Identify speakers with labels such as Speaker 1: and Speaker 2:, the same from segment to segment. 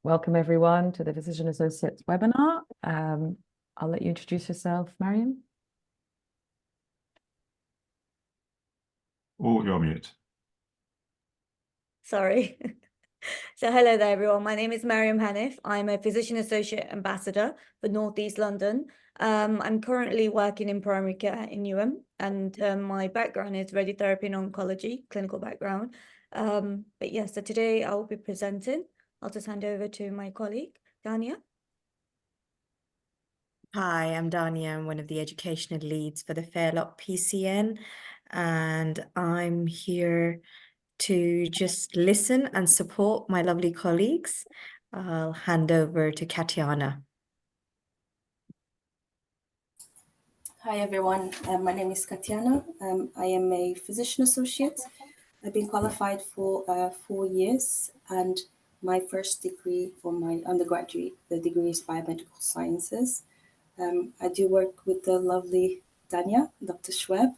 Speaker 1: Welcome everyone to the Physician Associates webinar. I'll let you introduce yourself, Mariam.
Speaker 2: Oh, you're mute.
Speaker 3: Sorry. So hello there, everyone. My name is Mariam Hanif. I'm a Physician Associate Ambassador for North East London. I'm currently working in primary care in Newham, and my background is radiotherapy and oncology, clinical background. But yeah, so today I will be presenting. I'll just hand over to my colleague, Dania.
Speaker 4: Hi, I'm Dania. I'm one of the educational leads for the Fairlock PCN, and I'm here to just listen and support my lovely colleagues. I'll hand over to Katiana.
Speaker 5: Hi everyone, my name is Katiana. I am a physician associate. I've been qualified for 4 years, and my first degree for my undergraduate, the degree is biomedical sciences. I do work with the lovely Dania, Dr. Schweb,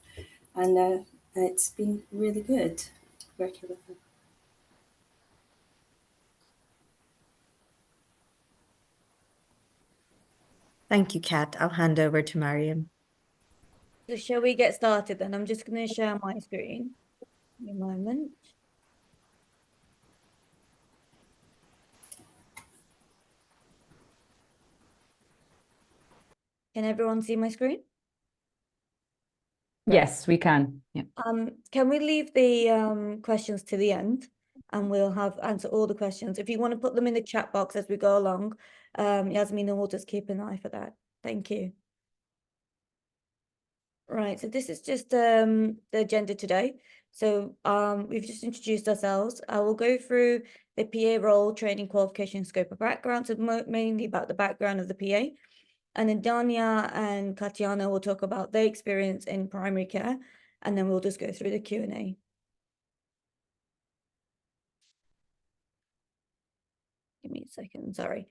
Speaker 5: and it's been really good working with her.
Speaker 4: Thank you, Kat. I'll hand over to Mariam.
Speaker 3: So shall we get started then? I'm just going to share my screen in a moment. Can everyone see my screen?
Speaker 1: Yes, we can. Yeah.
Speaker 3: Can we leave the questions to the end, and we'll answer all the questions. If you want to put them in the chat box as we go along, Yasmina will just keep an eye for that. Thank you. Right, so this is just the agenda today. So we've just introduced ourselves. I will go through the PA role, training, qualification, scope of background, so mainly about the background of the PA. And then Dania and Katiana will talk about their experience in primary care, and then we'll just go through the Q&A. Give me a second, sorry.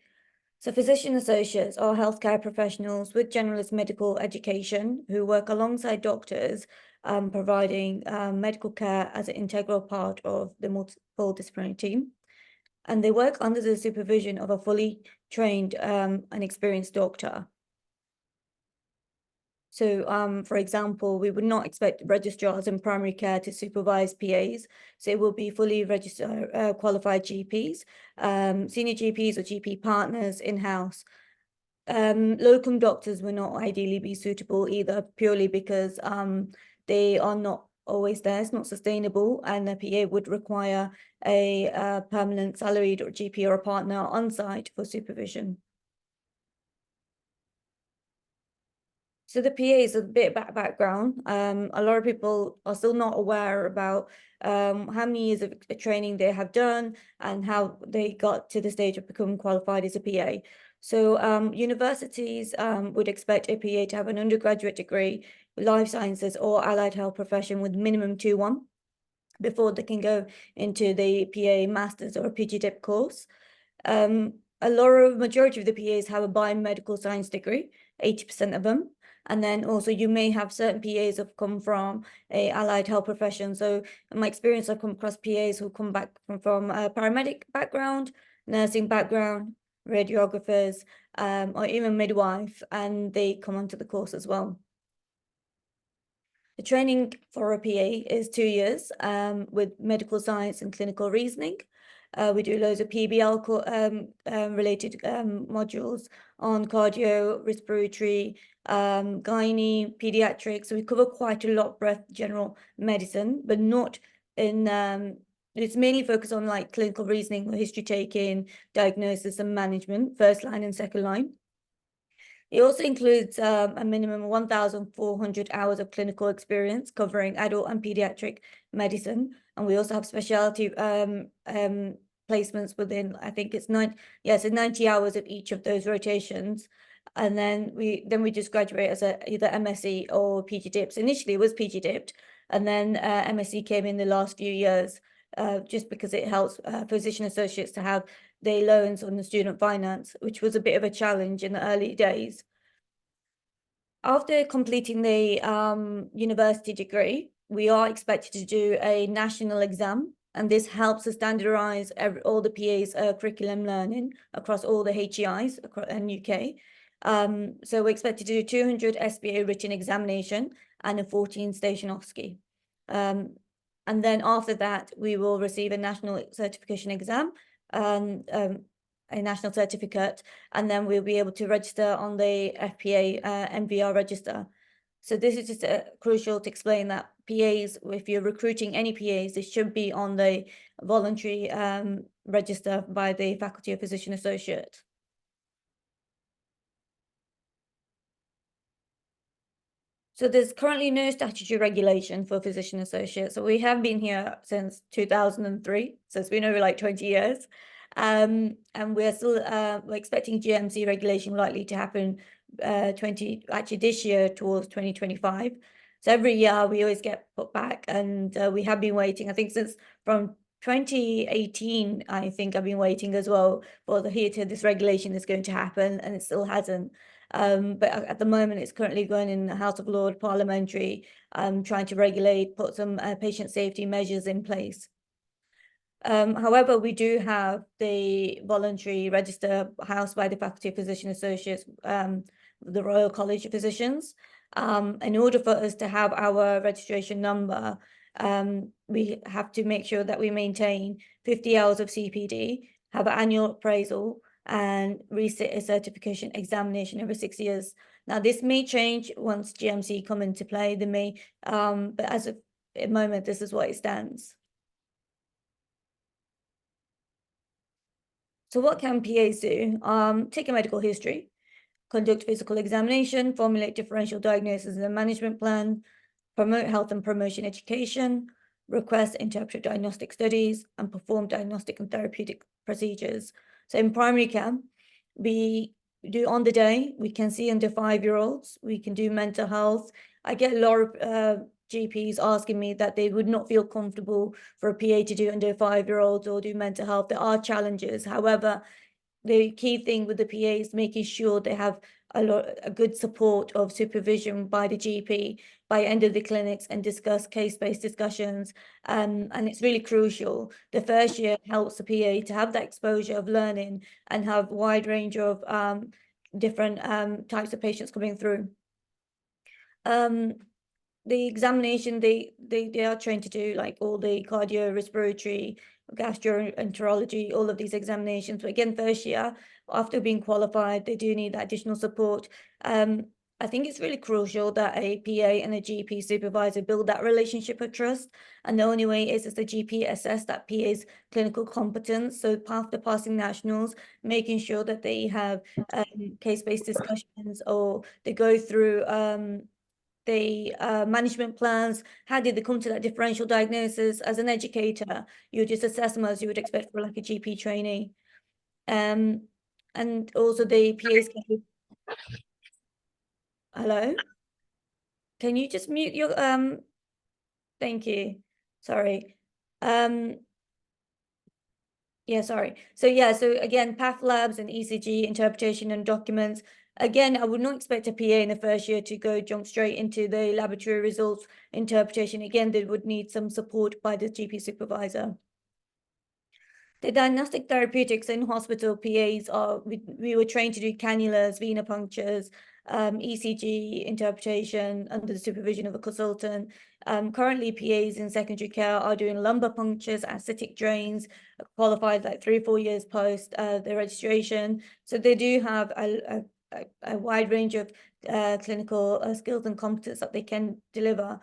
Speaker 3: So physician associates are healthcare professionals with generalist medical education who work alongside doctors, providing medical care as an integral part of the multidisciplinary team. And they work under the supervision of a fully trained and experienced doctor. So, for example, we would not expect registrars in primary care to supervise PAs. So it will be fully registered, qualified GPs, senior GPs or GP partners in-house. Locum doctors will not ideally be suitable either, purely because they are not always there. It's not sustainable, and the PA would require a permanent salaried or GP or a partner on site for supervision. So the PA is a bit background. A lot of people are still not aware about how many years of training they have done and how they got to the stage of becoming qualified as a PA. So universities would expect a PA to have an undergraduate degree, life sciences or allied health profession with minimum 2-1 before they can go into the PA masters or a PGDIP course. Majority of the PAs have a biomedical science degree, 80% of them. And then also you may have certain PAs have come from a allied health profession. So in my experience, I've come across PAs who come back from a paramedic background, nursing background, radiographers, or even midwife, and they come onto the course as well. The training for a PA is 2 years with medical science and clinical reasoning. We do loads of PBL related modules on cardio, respiratory, gynae, pediatrics. So we cover quite a lot, breast, general medicine, but not in, it's mainly focused on like clinical reasoning, history taking, diagnosis and management, first line and second line. It also includes a minimum of 1,400 hours of clinical experience covering adult and pediatric medicine. And we also have specialty placements within, I think it's 90 hours of each of those rotations. And then we just graduate as either MSc or PGDIPS. Initially it was PGDIPT, and then MSc came in the last few years, just because it helps physician associates to have their loans on the student finance, which was a bit of a challenge in the early days. After completing the university degree, we are expected to do a national exam and this helps to standardize all the PA's curriculum learning across all the HEIs in UK. So we expect to do 200 SBA written examination and a 14 station OSCE. And then after that, we will receive a national certification exam, a national certificate, and then we'll be able to register on the FPA MVR register. So this is just crucial to explain that PAs, if you're recruiting any PAs, they should be on the voluntary register by the Faculty of Physician Associate. So there's currently no statutory regulation for physician associates. So we have been here since 2003. So it's been over like 20 years. And we're still we're expecting GMC regulation likely to happen this year towards 2025. So every year we always get put back, and we have been waiting, I think since from 2018, I think I've been waiting as well for this regulation is going to happen, and it still hasn't. But at the moment, it's currently going in the House of Lords parliamentary, trying to regulate, put some patient safety measures in place. However, we do have the voluntary register housed by the Faculty of Physician Associates, the Royal College of Physicians. In order for us to have our registration number, we have to make sure that we maintain 50 hours of CPD, have an annual appraisal, and resit a certification examination every 6 years. Now, this may change once GMC come into play. They may, but as of the moment, this is what it stands. So what can PAs do? Take a medical history, conduct physical examination, formulate differential diagnosis and management plan, promote health and promotion education, request, interpret diagnostic studies, and perform diagnostic and therapeutic procedures. So in primary care, we do on the day, we can see under 5-year-olds, we can do mental health. I get a lot of GPs asking me that they would not feel comfortable for a PA to do under 5-year-olds or do mental health. There are challenges. However, the key thing with the PA is making sure they have a good support of supervision by the GP by end of the clinics and discuss case-based discussions. And it's really crucial. The first year helps the PA to have that exposure of learning and have a wide range of different types of patients coming through. The examination they are trained to do, like all the cardio, respiratory, gastroenterology, all of these examinations. But again, first year, after being qualified, they do need that additional support. I think it's really crucial that a PA and a GP supervisor build that relationship of trust. And the only way is the GP assess that PA's clinical competence. So after passing nationals, making sure that they have case-based discussions, or they go through the management plans. How did they come to that differential diagnosis? As an educator, you just assess them as you would expect for like a GP trainee. And also the PAs can... Hello? Can you just mute your thank you. Sorry. Yeah, sorry. So again, path labs and ECG interpretation and documents. Again, I would not expect a PA in the first year to jump straight into the laboratory results interpretation. Again, they would need some support by the GP supervisor. The diagnostic therapeutics in hospital PAs are, we were trained to do cannulas, venipunctures, ECG interpretation under the supervision of a consultant. Currently, PAs in secondary care are doing lumbar punctures, ascitic drains, qualified like 3 or 4 years post their registration. So they do have a wide range of clinical skills and competence that they can deliver.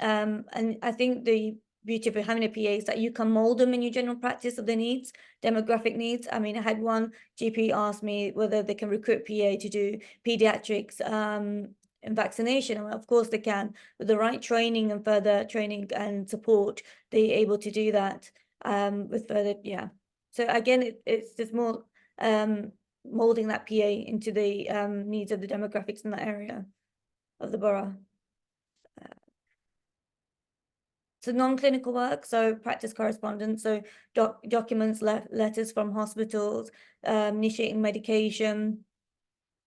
Speaker 3: And I think the beauty of having a PA is that you can mold them in your general practice of their needs, demographic needs. I mean, I had one GP ask me whether they can recruit PA to do pediatrics and vaccination. And of course they can, with the right training and further training and support, they're able to do that with further, yeah. So again, it's just more molding that PA into the needs of the demographics in that area of the borough. So non-clinical work, so practice correspondence, so documents, letters from hospitals, initiating medication,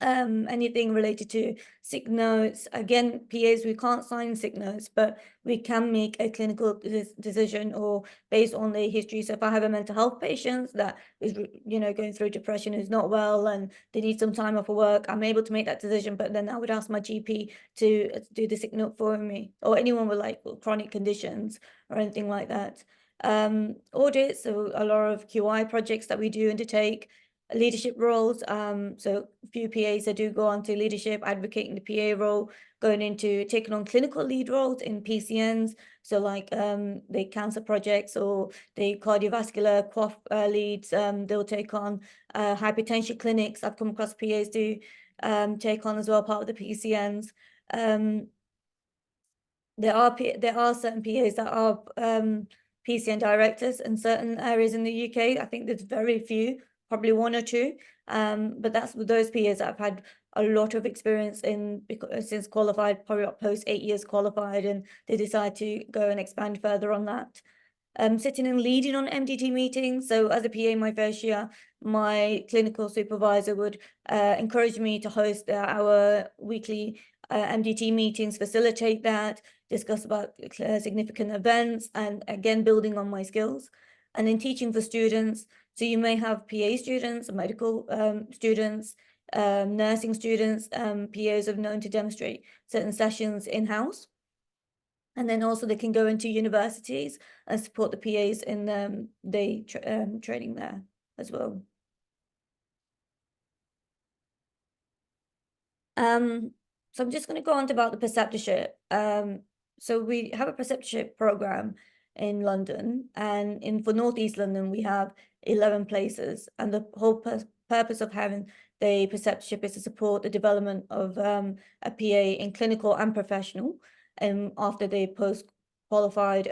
Speaker 3: anything related to sick notes. Again, PAs, we can't sign sick notes, but we can make a clinical decision or based on the history. So if I have a mental health patient that is, going through depression, who's not well, and they need some time off of work, I'm able to make that decision. But then I would ask my GP to do the sick note for me, or anyone with like chronic conditions or anything like that. Audits, so a lot of QI projects that we do undertake. Leadership roles, so a few PAs that do go on to leadership, advocating the PA role, going into taking on clinical lead roles in PCNs, so like the cancer projects or the cardiovascular QOF leads, they'll take on hypertension clinics. I've come across PAs do take on as well, part of the PCNs. There are certain PAs that are PCN directors in certain areas in the UK. I think there's very few, probably one or two, but that's with those PAs that have had a lot of experience since qualified, probably post 8 years qualified, and they decide to go and expand further on that. Sitting and leading on MDT meetings. So as a PA my first year, my clinical supervisor would encourage me to host our weekly MDT meetings, facilitate that, discuss about significant events, and again, building on my skills. And then teaching for students. So you may have PA students, medical students, nursing students, PAs have known to demonstrate certain sessions in-house. And then also they can go into universities and support the PAs in the training there as well. So I'm just going to go on to about the preceptorship. So we have a preceptorship program in London, and for North East London, we have 11 places. And the whole purpose of having the preceptorship is to support the development of a PA in clinical and professional, after they post-qualified,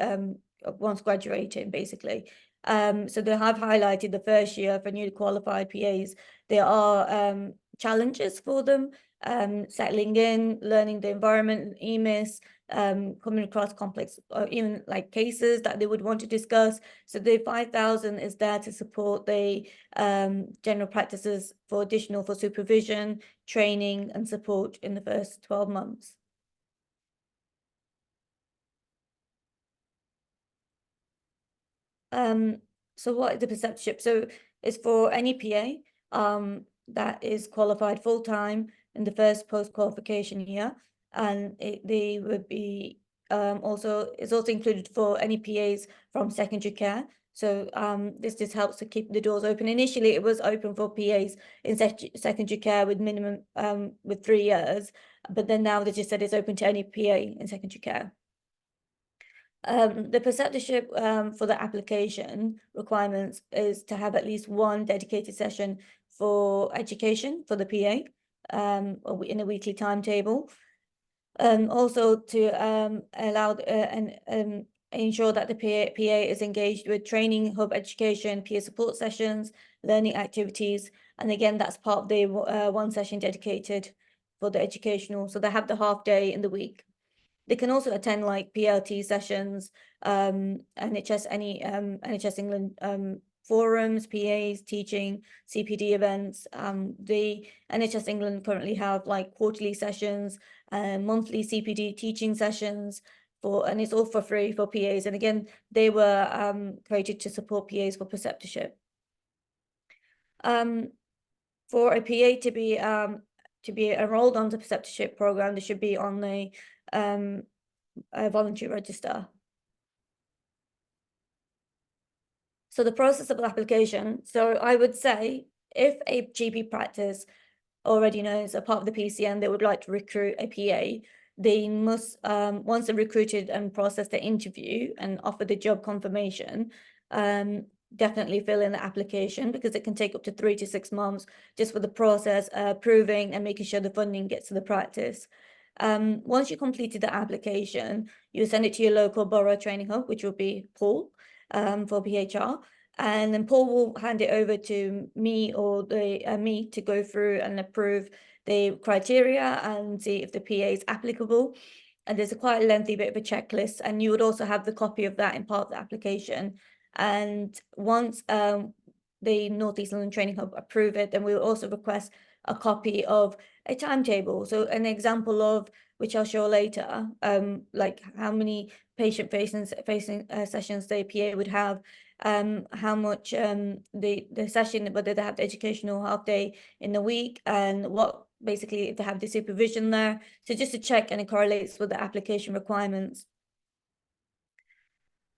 Speaker 3: once graduating, basically. So they have highlighted the first year for newly qualified PAs. There are challenges for them, settling in, learning the environment, EMIS, coming across complex or even like cases that they would want to discuss. So the 5,000 is there to support the general practices for supervision, training, and support in the first 12 months. So what is the preceptorship? So it's for any PA that is qualified full-time in the first post-qualification year, and they would be it's also included for any PAs from secondary care. So this just helps to keep the doors open. Initially, it was open for PAs in secondary care with minimum with 3 years, but then now they just said it's open to any PA in secondary care. The preceptorship for the application requirements is to have at least one dedicated session for education for the PA in a weekly timetable. Also to allow and ensure that the PA is engaged with training, hub education, peer support sessions, learning activities. And again, that's part of the one session dedicated for the educational. So they have the half day in the week. They can also attend like PLT sessions, NHS England forums, PAs, teaching, CPD events. The NHS England currently have like quarterly sessions, monthly CPD teaching sessions, and it's all for free for PAs. And again, they were created to support PAs for preceptorship. For a PA to be enrolled on the preceptorship program, they should be on the a voluntary register. So the process of the application. So I would say if a GP practice already knows a part of the PCN, they would like to recruit a PA, they must, once they're recruited and process the interview and offer the job confirmation, definitely fill in the application, because it can take up to 3 to 6 months just for the process, approving and making sure the funding gets to the practice. Once you completed the application, you send it to your local borough training hub, which will be Paul for PHR, and then Paul will hand it over to me or me to go through and approve the criteria and see if the PA is applicable. And there's quite a lengthy bit of a checklist, and you would also have the copy of that in part of the application. And once the North East London Training Hub approve it, then we will also request a copy of a timetable. So an example of which I'll show later, like how many patient-facing sessions the PA would have, how much the session, whether they have the educational half day in the week, and what basically if they have the supervision there. So just to check, and it correlates with the application requirements.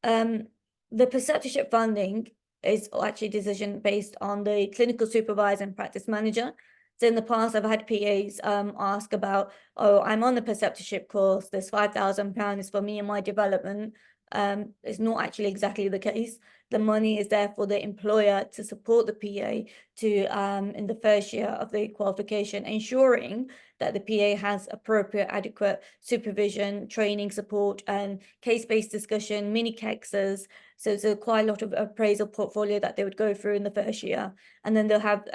Speaker 3: The preceptorship funding is actually a decision based on the clinical supervisor and practice manager. So in the past, I've had PAs ask about, oh, I'm on the preceptorship course, this £5,000 for me and my development. It's not actually exactly the case. The money is there for the employer to support the PA to in the first year of the qualification, ensuring that the PA has appropriate, adequate supervision, training, support, and case-based discussion, mini KEXs. So it's quite a lot of appraisal portfolio that they would go through in the first year. And then they'll have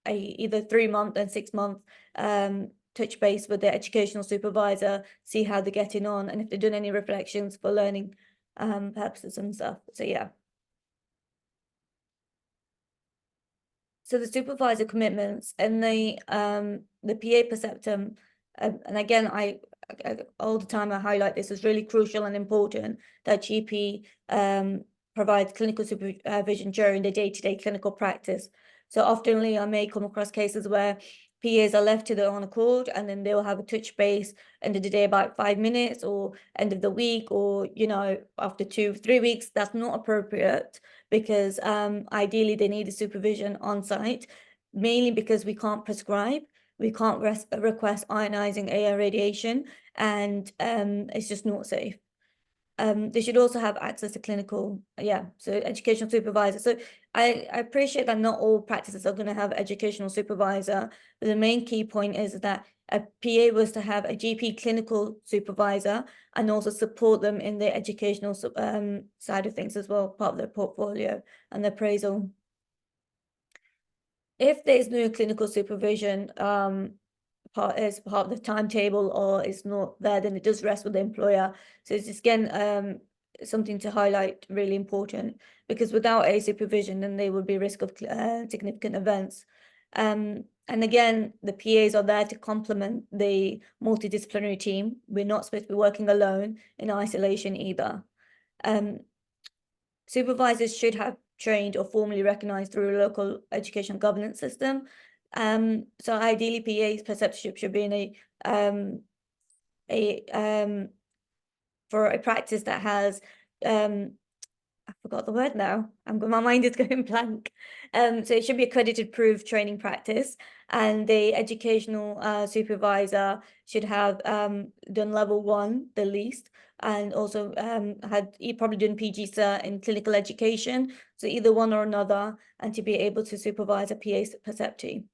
Speaker 3: either 3-month and 6-month touch base with their educational supervisor, see how they're getting on, and if they're doing any reflections for learning purposes and stuff. So yeah. So the supervisor commitments and the PA preceptum, and again, I all the time I highlight this is really crucial and important that GP provides clinical supervision during the day-to-day clinical practice. So oftenly I may come across cases where PAs are left to their own accord, and then they'll have a touch base end of the day about 5 minutes, or end of the week, or after 2-3 weeks. That's not appropriate, because ideally they need the supervision on site, mainly because we can't prescribe, we can't request ionizing air radiation, and it's just not safe. They should also have access to clinical, so educational supervisor. So I appreciate that not all practices are going to have educational supervisor, but the main key point is that a PA was to have a GP clinical supervisor and also support them in the educational side of things as well, part of their portfolio and the appraisal. If there's no clinical supervision, part of the timetable, or it's not there, then it does rest with the employer. So it's just, again, something to highlight, really important, because without a supervision, then there would be risk of significant events. And again, the PAs are there to complement the multidisciplinary team. We're not supposed to be working alone in isolation either. Supervisors should have trained or formally recognized through a local education governance system. So ideally, PA's preceptorship should be in for a practice that has I forgot the word now. My mind is going blank. So it should be accredited, proved training practice, and the educational supervisor should have done level 1, the least, and also had probably done PG Cert in clinical education. So either one or another, and to be able to supervise a PA preceptee.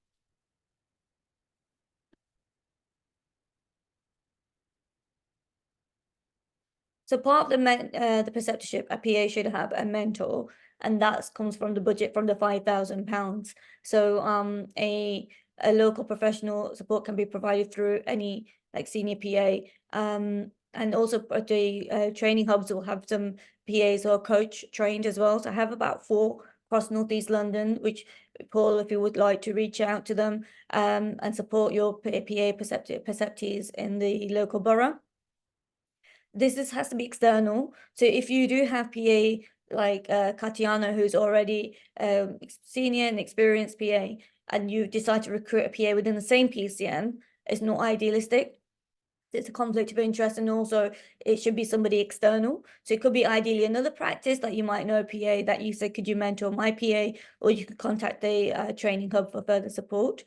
Speaker 3: So part of the preceptorship, a PA should have a mentor, and that comes from the budget from the £5,000. So a local professional support can be provided through any senior PA. And also the training hubs will have some PAs or coach trained as well. So I have about 4 across Northeast London, which, Paul, if you would like to reach out to them and support your PA preceptees in the local borough. This has to be external. So if you do have PA like Katiana, who's already senior and experienced PA, and you decide to recruit a PA within the same PCN, it's not idealistic. It's a conflict of interest, and also it should be somebody external. So it could be ideally another practice that you might know a PA that you say, could you mentor my PA, or you could contact the training hub for further support.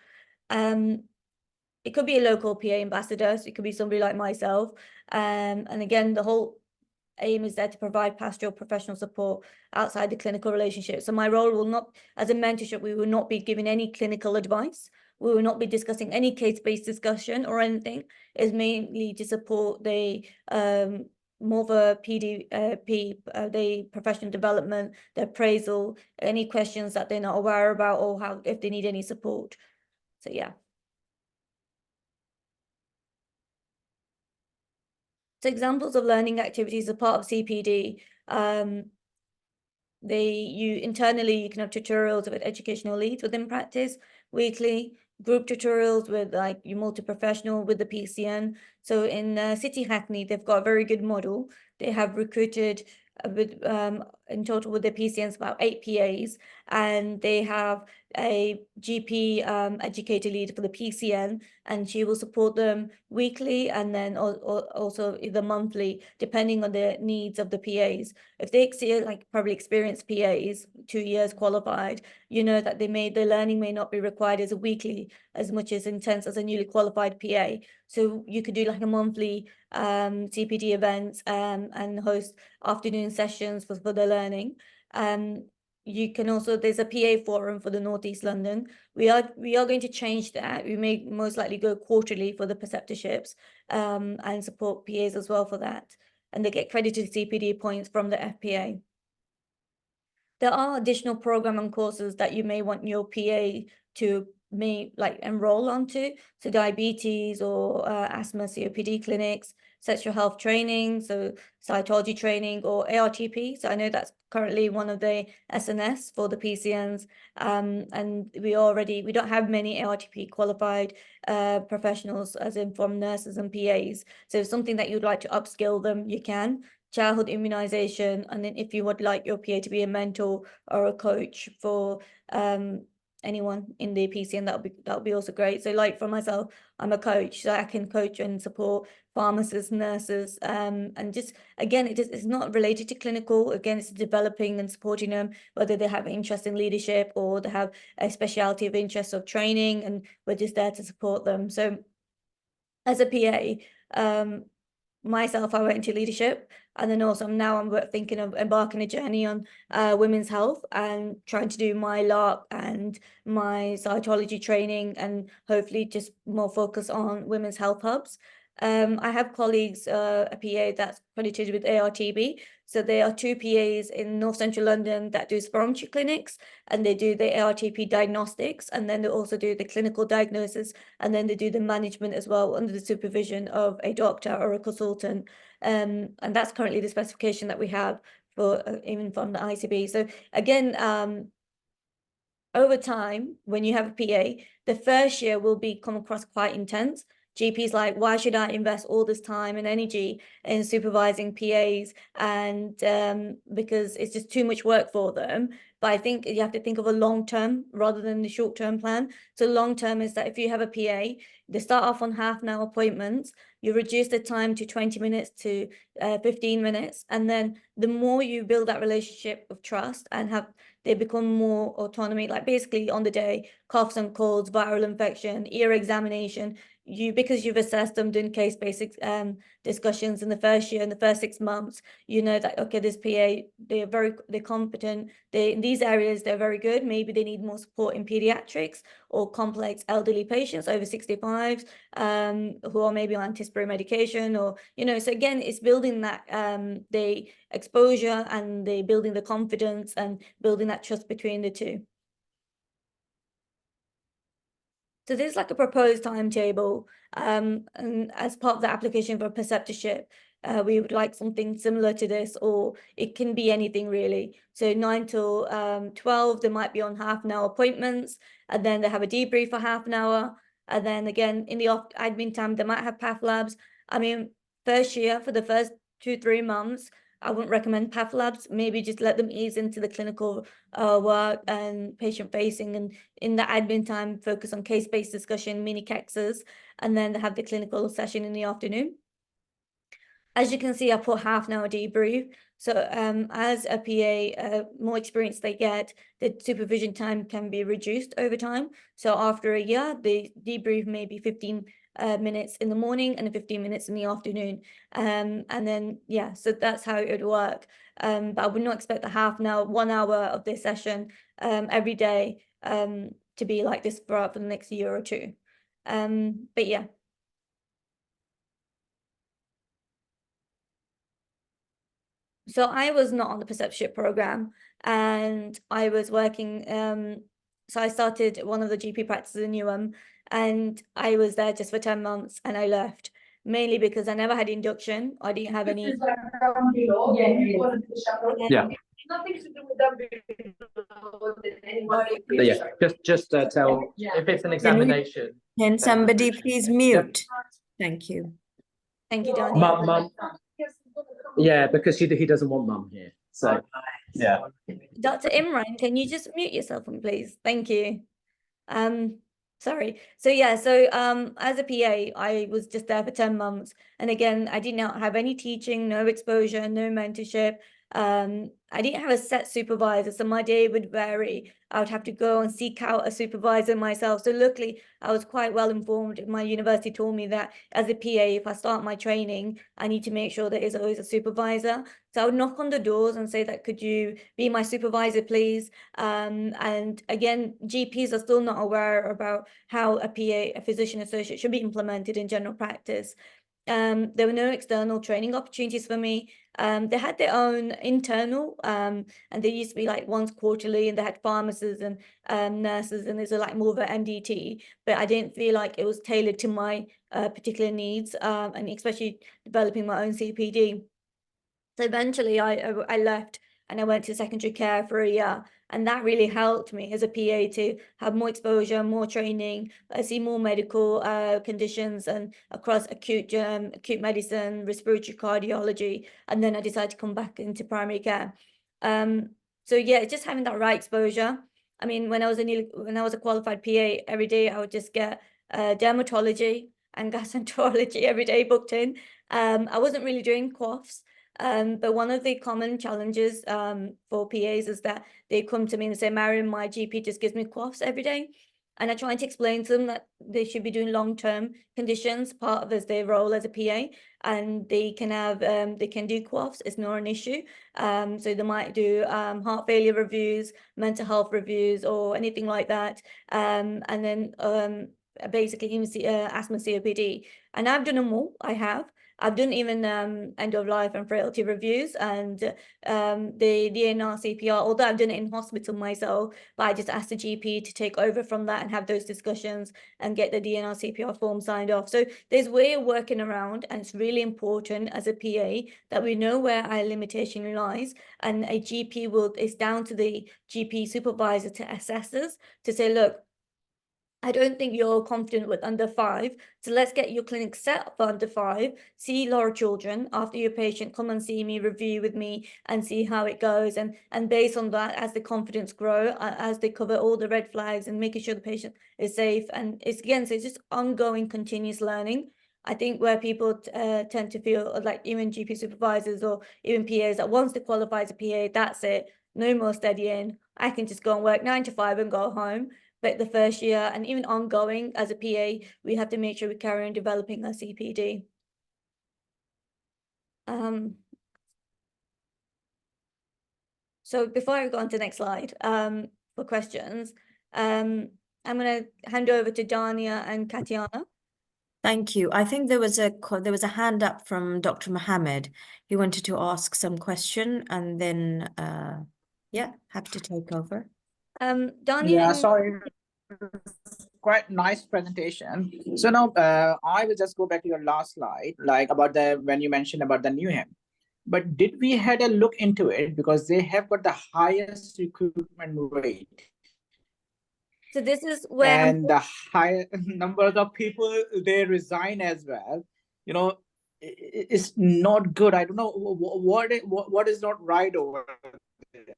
Speaker 3: It could be a local PA ambassador, so it could be somebody like myself. And again, the whole aim is there to provide pastoral professional support outside the clinical relationship. So my role will not, as a mentorship, we will not be giving any clinical advice. We will not be discussing any case-based discussion or anything. It's mainly to support the more of a the professional development, the appraisal, any questions that they're not aware about, or how if they need any support. So yeah. So examples of learning activities are part of CPD. Internally you can have tutorials with educational leads within practice weekly. group tutorials with like your multi-professional with the PCN. So in City Hackney, they've got a very good model. They have recruited in total with their PCNs about 8 PAs, and they have a GP educator lead for the PCN, and she will support them weekly and then also either monthly, depending on the needs of the PAs. If they like probably experienced PAs, 2 years qualified, you know that the learning may not be required as a weekly as much as intense as a newly qualified PA. So you could do like a monthly CPD events and host afternoon sessions for the learning. You can also, there's a PA forum for the Northeast London. We are going to change that. We may most likely go quarterly for the preceptorships and support PAs as well for that. And they get credited CPD points from the FPA. There are additional program and courses that you may want your PA to enroll onto. So diabetes or asthma, COPD clinics, sexual health training, so cytology training or ARTP. So I know that's currently one of the SNS for the PCNs. And we don't have many ARTP qualified professionals, as in from nurses and PAs. So if something that you'd like to upskill them, you can. Childhood immunization, and then if you would like your PA to be a mentor or a coach for anyone in the PCN, that would be also great. So like for myself, I'm a coach, so I can coach and support pharmacists, nurses, and just again, it's not related to clinical. Again, it's developing and supporting them, whether they have interest in leadership or they have a specialty of interest of training, and we're just there to support them. So as a PA, myself, I went into leadership, and then also now I'm thinking of embarking a journey on women's health and trying to do my LARC and my cytology training, and hopefully just more focus on women's health hubs. I have colleagues, a PA that's accredited with ARTB. So there are 2 PAs in North Central London that do spirometry clinics, and they do the ARTP diagnostics, and then they also do the clinical diagnosis, and then they do the management as well under the supervision of a doctor or a consultant. And that's currently the specification that we have for even from the ICB. So again, over time, when you have a PA, the first year will come across quite intense. GP's like, why should I invest all this time and energy in supervising PAs? And because it's just too much work for them. But I think you have to think of a long-term rather than the short-term plan. So long-term is that if you have a PA, they start off on half-an-hour appointments, you reduce the time to 20 minutes to 15 minutes. And then the more you build that relationship of trust and they become more autonomy, like basically on the day, coughs and colds, viral infection, ear examination, because you've assessed them doing case-based discussions in the first year, in the first 6 months, you know that, okay, this PA, they're competent. In these areas, they're very good. Maybe they need more support in pediatrics or complex elderly patients over 65 who are maybe on anti-respiratory medication, or, you know, so again, it's building that the exposure and building the confidence and building that trust between the two. So there's like a proposed timetable, and as part of the application for a preceptorship, we would like something similar to this, or it can be anything really. So 9 till 12, they might be on half-an-hour appointments, and then they have a debrief for half an hour, and then again in the admin time, they might have path labs. I mean, first year, for the first 2-3 months, I wouldn't recommend path labs. Maybe just let them ease into the clinical work and patient facing, and in the admin time, focus on case-based discussion, mini CAXs, and then they have the clinical session in the afternoon. As you can see, I put half-an-hour debrief. So as a PA, more experience they get, the supervision time can be reduced over time. So after a year, the debrief may be 15 minutes in the morning and 15 minutes in the afternoon. And then, yeah, so that's how it would work. But I would not expect the half-an-hour, 1 hour of this session every day to be like this for the next year or 2. But yeah. So I was not on the preceptorship program, and I was working. So I started one of the GP practices in Newham, and I was there just for 10 months, and I left mainly because I never had induction. I didn't have any.
Speaker 2: Yeah.
Speaker 6: Nothing to do with that below than anyone
Speaker 2: So yeah, just tell if it's an examination.
Speaker 4: Can somebody please mute? Thank you.
Speaker 3: Thank you, Dania.
Speaker 2: Mum. Yeah, because he doesn't want mum here. So yeah.
Speaker 3: Dr. Imran, can you just mute yourself, please? Thank you. Sorry. So yeah, so as a PA, I was just there for 10 months. And again, I did not have any teaching, no exposure, no mentorship. I didn't have a set supervisor, so my day would vary. I would have to go and seek out a supervisor myself. So luckily, I was quite well informed. My university told me that as a PA, if I start my training, I need to make sure there is always a supervisor. So I would knock on the doors and say that, could you be my supervisor, please? And again, GPs are still not aware about how a PA, a physician associate, should be implemented in general practice. There were no external training opportunities for me. They had their own internal, and they used to be like once quarterly, and they had pharmacists and nurses, and there's like more of an MDT, but I didn't feel like it was tailored to my particular needs, and especially developing my own CPD. So eventually I left and I went to secondary care for a year. And that really helped me as a PA to have more exposure, more training. I see more medical conditions and across acute medicine, respiratory cardiology. And then I decided to come back into primary care. So yeah, just having that right exposure. I mean, when I was a qualified PA, every day I would just get dermatology and gastroenterology every day booked in. I wasn't really doing QOFs. But one of the common challenges for PAs is that they come to me and say, Mariam, my GP just gives me QOFs every day. And I try to explain to them that they should be doing long-term conditions, part of their role as a PA, and they can do QOFs, it's not an issue. So they might do heart failure reviews, mental health reviews, or anything like that. And then basically even asthma COPD. And I've done them all, I've done even end of life and frailty reviews and the DNR CPR, although I've done it in hospital myself, but I just asked the GP to take over from that and have those discussions and get the DNR CPR form signed off. So there's a way of working around, and it's really important as a PA that we know where our limitation lies, and a GP it's down to the GP supervisor to assess us, to say, look, I don't think you're confident with under 5, so let's get your clinic set up for under 5, see a lot of children. After your patient, come and see me, review with me, and see how it goes. And based on that, as the confidence grow, as they cover all the red flags and making sure the patient is safe. And it's just ongoing, continuous learning. I think where people tend to feel like even GP supervisors or even PAs, that once they qualify as a PA, that's it, no more studying. I can just go and work 9 to 5 and go home. But the first year and even ongoing as a PA, we have to make sure we carry on developing our CPD. So before I go on to the next slide, for questions, I'm going to hand over to Dania and Katiana.
Speaker 4: Thank you. I think there was a hand up from Dr. Mohammed. He wanted to ask some question, and then yeah, happy to take over.
Speaker 3: Dania.
Speaker 6: Yeah, sorry. Quite nice presentation. So now I will just go back to your last slide, like about when you mentioned about the Newham. But did we had a look into it, because they have got the highest recruitment rate?
Speaker 3: So this is where
Speaker 6: and the high numbers of people they resign as well. You know, it's not good. I don't know what is not right over there.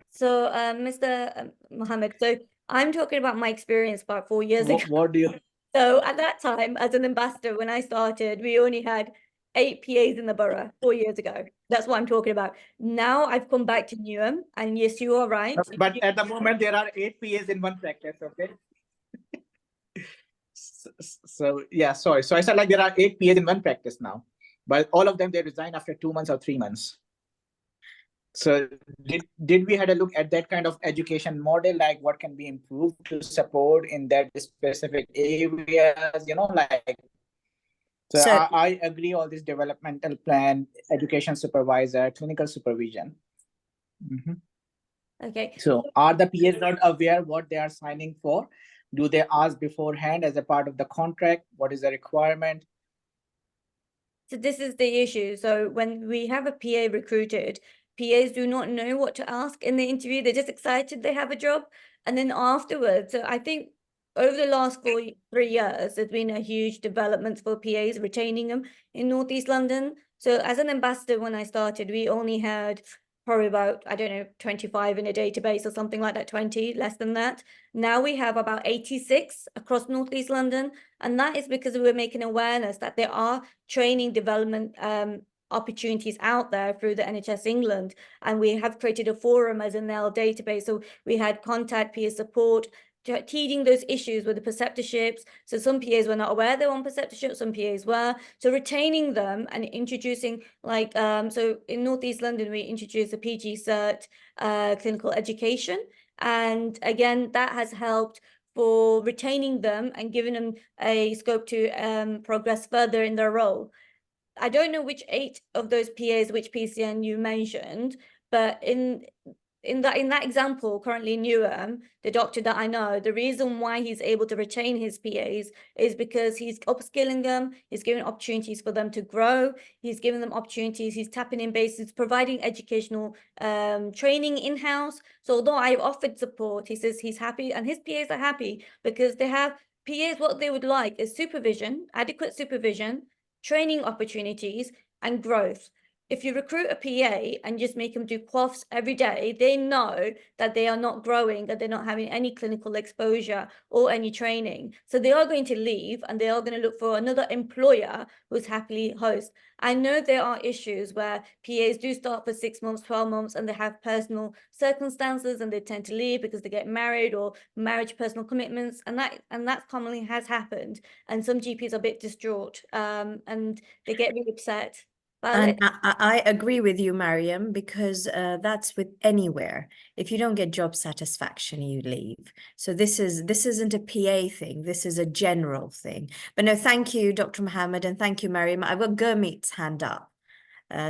Speaker 3: So, Mr. Mohammed, so I'm talking about my experience about 4 years ago.
Speaker 6: What do you?
Speaker 3: So at that time, as an ambassador, when I started, we only had 8 PAs in the borough 4 years ago. That's what I'm talking about. Now I've come back to Newham, and yes, you are right.
Speaker 6: But at the moment, there are 8 PAs in one practice, okay? So yeah, sorry. So I said like there are 8 PAs in one practice now, but all of them, they resign after 2 months or 3 months. So did we had a look at that kind of education model, like what can be improved to support in that specific areas, you know, like, so I agree all this developmental plan, education supervisor, clinical supervision. Mm-hmm.
Speaker 3: Okay.
Speaker 6: So are the PAs not aware what they are signing for? Do they ask beforehand as a part of the contract? What is the requirement?
Speaker 3: So this is the issue. So when we have a PA recruited, PAs do not know what to ask in the interview. They're just excited they have a job. And then afterwards, so I think over the last 3 years, there's been a huge development for PAs, retaining them in Northeast London. So as an ambassador, when I started, we only had probably about, I don't know, 25 in a database or something like that, 20, less than that. Now we have about 86 across Northeast London. And that is because we're making awareness that there are training development opportunities out there through the NHS England. And we have created a forum as an L database. So we had contact, peer support, teaching those issues with the preceptorships. So some PAs were not aware they were on preceptorship, some PAs were. So retaining them and introducing, like, so in Northeast London, we introduced a PG cert clinical education. And again, that has helped for retaining them and giving them a scope to progress further in their role. I don't know which 8 of those PAs, which PCN you mentioned, but in that example, currently in Newham, the doctor that I know, the reason why he's able to retain his PAs is because he's upskilling them, he's giving opportunities for them to grow, he's giving them opportunities, he's tapping in bases, providing educational training in-house. So although I've offered support, he says he's happy and his PAs are happy because they have PAs, what they would like is supervision, adequate supervision, training opportunities, and growth. If you recruit a PA and just make them do quaffs every day, they know that they are not growing, that they're not having any clinical exposure or any training. So they are going to leave and they are going to look for another employer who's happily host. I know there are issues where PAs do start for 6 months, 12 months, and they have personal circumstances and they tend to leave because they get married or marriage personal commitments. And that commonly has happened. And some GPs are a bit distraught and they get really upset.
Speaker 4: And I agree with you, Mariam, because that's with anywhere. If you don't get job satisfaction, you leave. So this isn't a PA thing. This is a general thing. But no, thank you, Dr. Mohammed, and thank you, Mariam. I've got Gurmeet's hand up.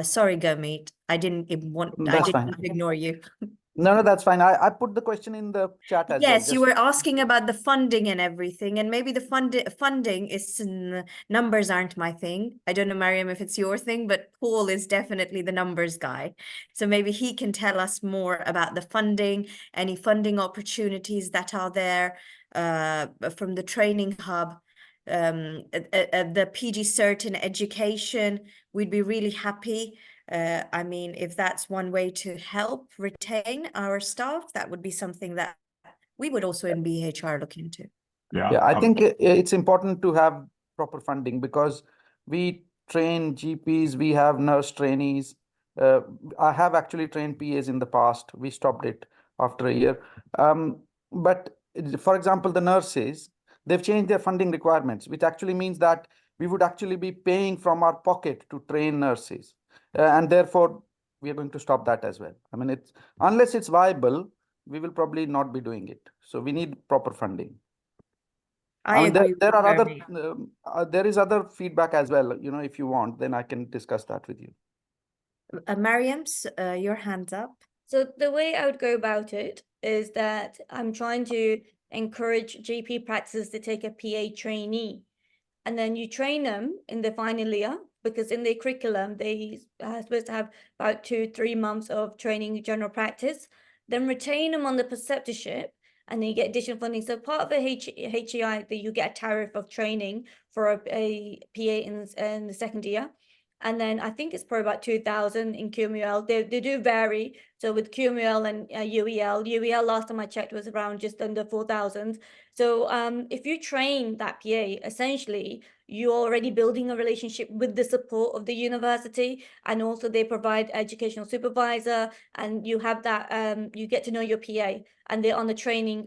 Speaker 4: Sorry, Gurmeet. I didn't ignore you.
Speaker 7: No, that's fine. I put the question in the chat as well.
Speaker 4: Yes, you were asking about the funding and everything, and maybe the funding is numbers aren't my thing. I don't know, Mariam, if it's your thing, but Paul is definitely the numbers guy. So maybe he can tell us more about the funding, any funding opportunities that are there from the training hub. The PG cert in education, we'd be really happy. I mean, if that's one way to help retain our staff, that would be something that we would also in BHR look into.
Speaker 7: Yeah, I think it's important to have proper funding because we train GPs, we have nurse trainees. I have actually trained PAs in the past. We stopped it after a year. But for example, the nurses, they've changed their funding requirements, which actually means that we would actually be paying from our pocket to train nurses. And therefore, we are going to stop that as well. I mean, unless it's viable, we will probably not be doing it. So we need proper funding. I mean, there is other feedback as well. You know, if you want, then I can discuss that with you.
Speaker 4: Mariam, your hand's up.
Speaker 3: So the way I would go about it is that I'm trying to encourage GP practices to take a PA trainee. And then you train them in the final year, because in their curriculum, they are supposed to have about 2-3 months of training general practice, then retain them on the preceptorship, and then you get additional funding. So part of the HEI, that you get a tariff of training for a PA in the second year. And then I think it's probably about 2,000 in QMUL. They do vary. So with QMUL and UEL last time I checked was around just under 4,000. So if you train that PA, essentially you're already building a relationship with the support of the university, and also they provide educational supervisor, and you have that you get to know your PA, and they're on the training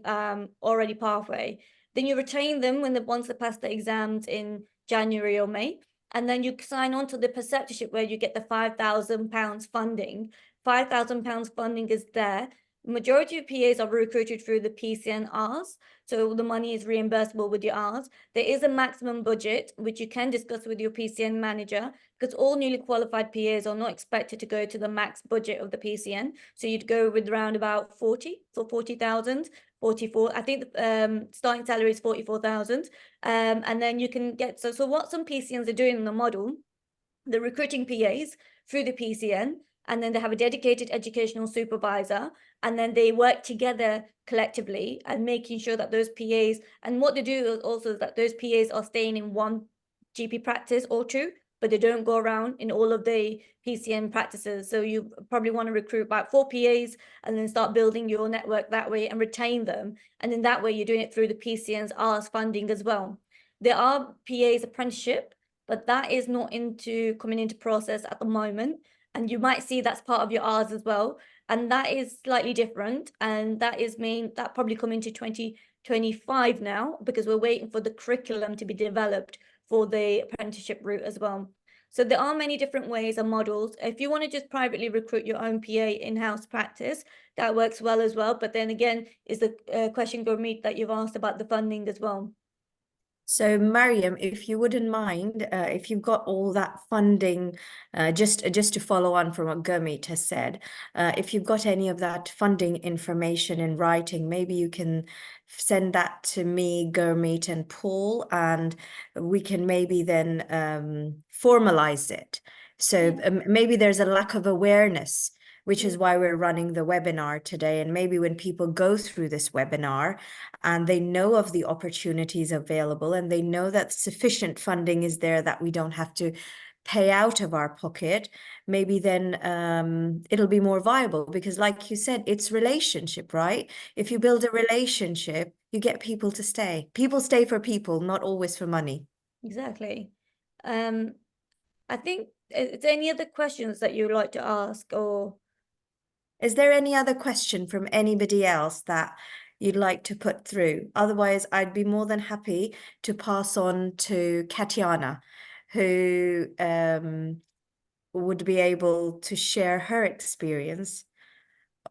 Speaker 3: already pathway. Then you retain them once they pass the exams in January or May. And then you sign on to the preceptorship where you get the £5,000 funding. £5,000 funding is there. Majority of PAs are recruited through the PCNRs, so the money is reimbursable with your Rs. There is a maximum budget, which you can discuss with your PCN manager, because all newly qualified PAs are not expected to go to the max budget of the PCN. So you'd go with around about 40,000. 44. I think the starting salary is 44,000. And then you can get, so what some PCNs are doing in the model, they're recruiting PAs through the PCN, and then they have a dedicated educational supervisor, and then they work together collectively and making sure that those PAs, and what they do is also that those PAs are staying in one GP practice or two, but they don't go around in all of the PCN practices. So you probably want to recruit about 4 PAs and then start building your network that way and retain them. And then that way you're doing it through the PCN's R's funding as well. There are PAs apprenticeship, but that is not coming into process at the moment. And you might see that's part of your R's as well. And that is slightly different. And that probably come into 2025 now, because we're waiting for the curriculum to be developed for the apprenticeship route as well. So there are many different ways and models. If you want to just privately recruit your own PA in-house practice, that works well as well. But then again, is the question, Gurmeet, that you've asked about the funding as well.
Speaker 4: So Mariam, if you wouldn't mind, if you've got all that funding, just to follow on from what Gurmeet has said, if you've got any of that funding information in writing, maybe you can send that to me, Gurmeet, and Paul, and we can maybe then formalize it. So maybe there's a lack of awareness, which is why we're running the webinar today. And maybe when people go through this webinar and they know of the opportunities available and they know that sufficient funding is there, that we don't have to pay out of our pocket, maybe then it'll be more viable, because like you said, it's relationship, right? If you build a relationship, you get people to stay. People stay for people, not always for money.
Speaker 3: Exactly. I think, is there any other questions that you'd like to ask, or?
Speaker 4: Is there any other question from anybody else that you'd like to put through? Otherwise, I'd be more than happy to pass on to Katiana, who would be able to share her experience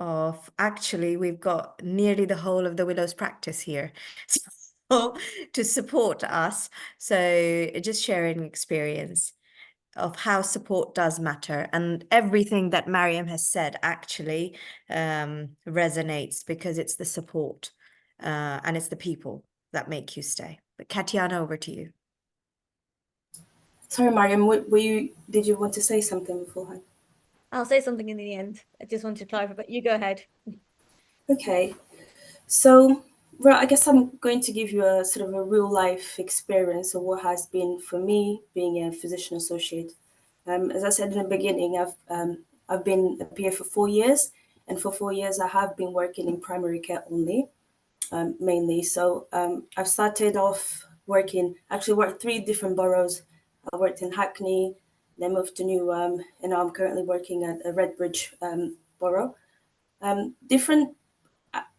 Speaker 4: of, actually, we've got nearly the whole of the Willows practice here so, to support us. So just sharing experience of how support does matter, and everything that Mariam has said actually resonates, because it's the support and it's the people that make you stay. But Katiana, over to you.
Speaker 5: Sorry, Mariam, did you want to say something beforehand?
Speaker 3: I'll say something in the end. I just want to clarify, but you go ahead.
Speaker 5: Okay, so well, I guess I'm going to give you a sort of a real life experience of what has been for me being a physician associate. As I said in the beginning, I've been a PA for 4 years, and for 4 years I have been working in primary care only, mainly. So I've started off actually worked 3 different boroughs. I worked in Hackney, then moved to Newham, and now I'm currently working at a Redbridge borough.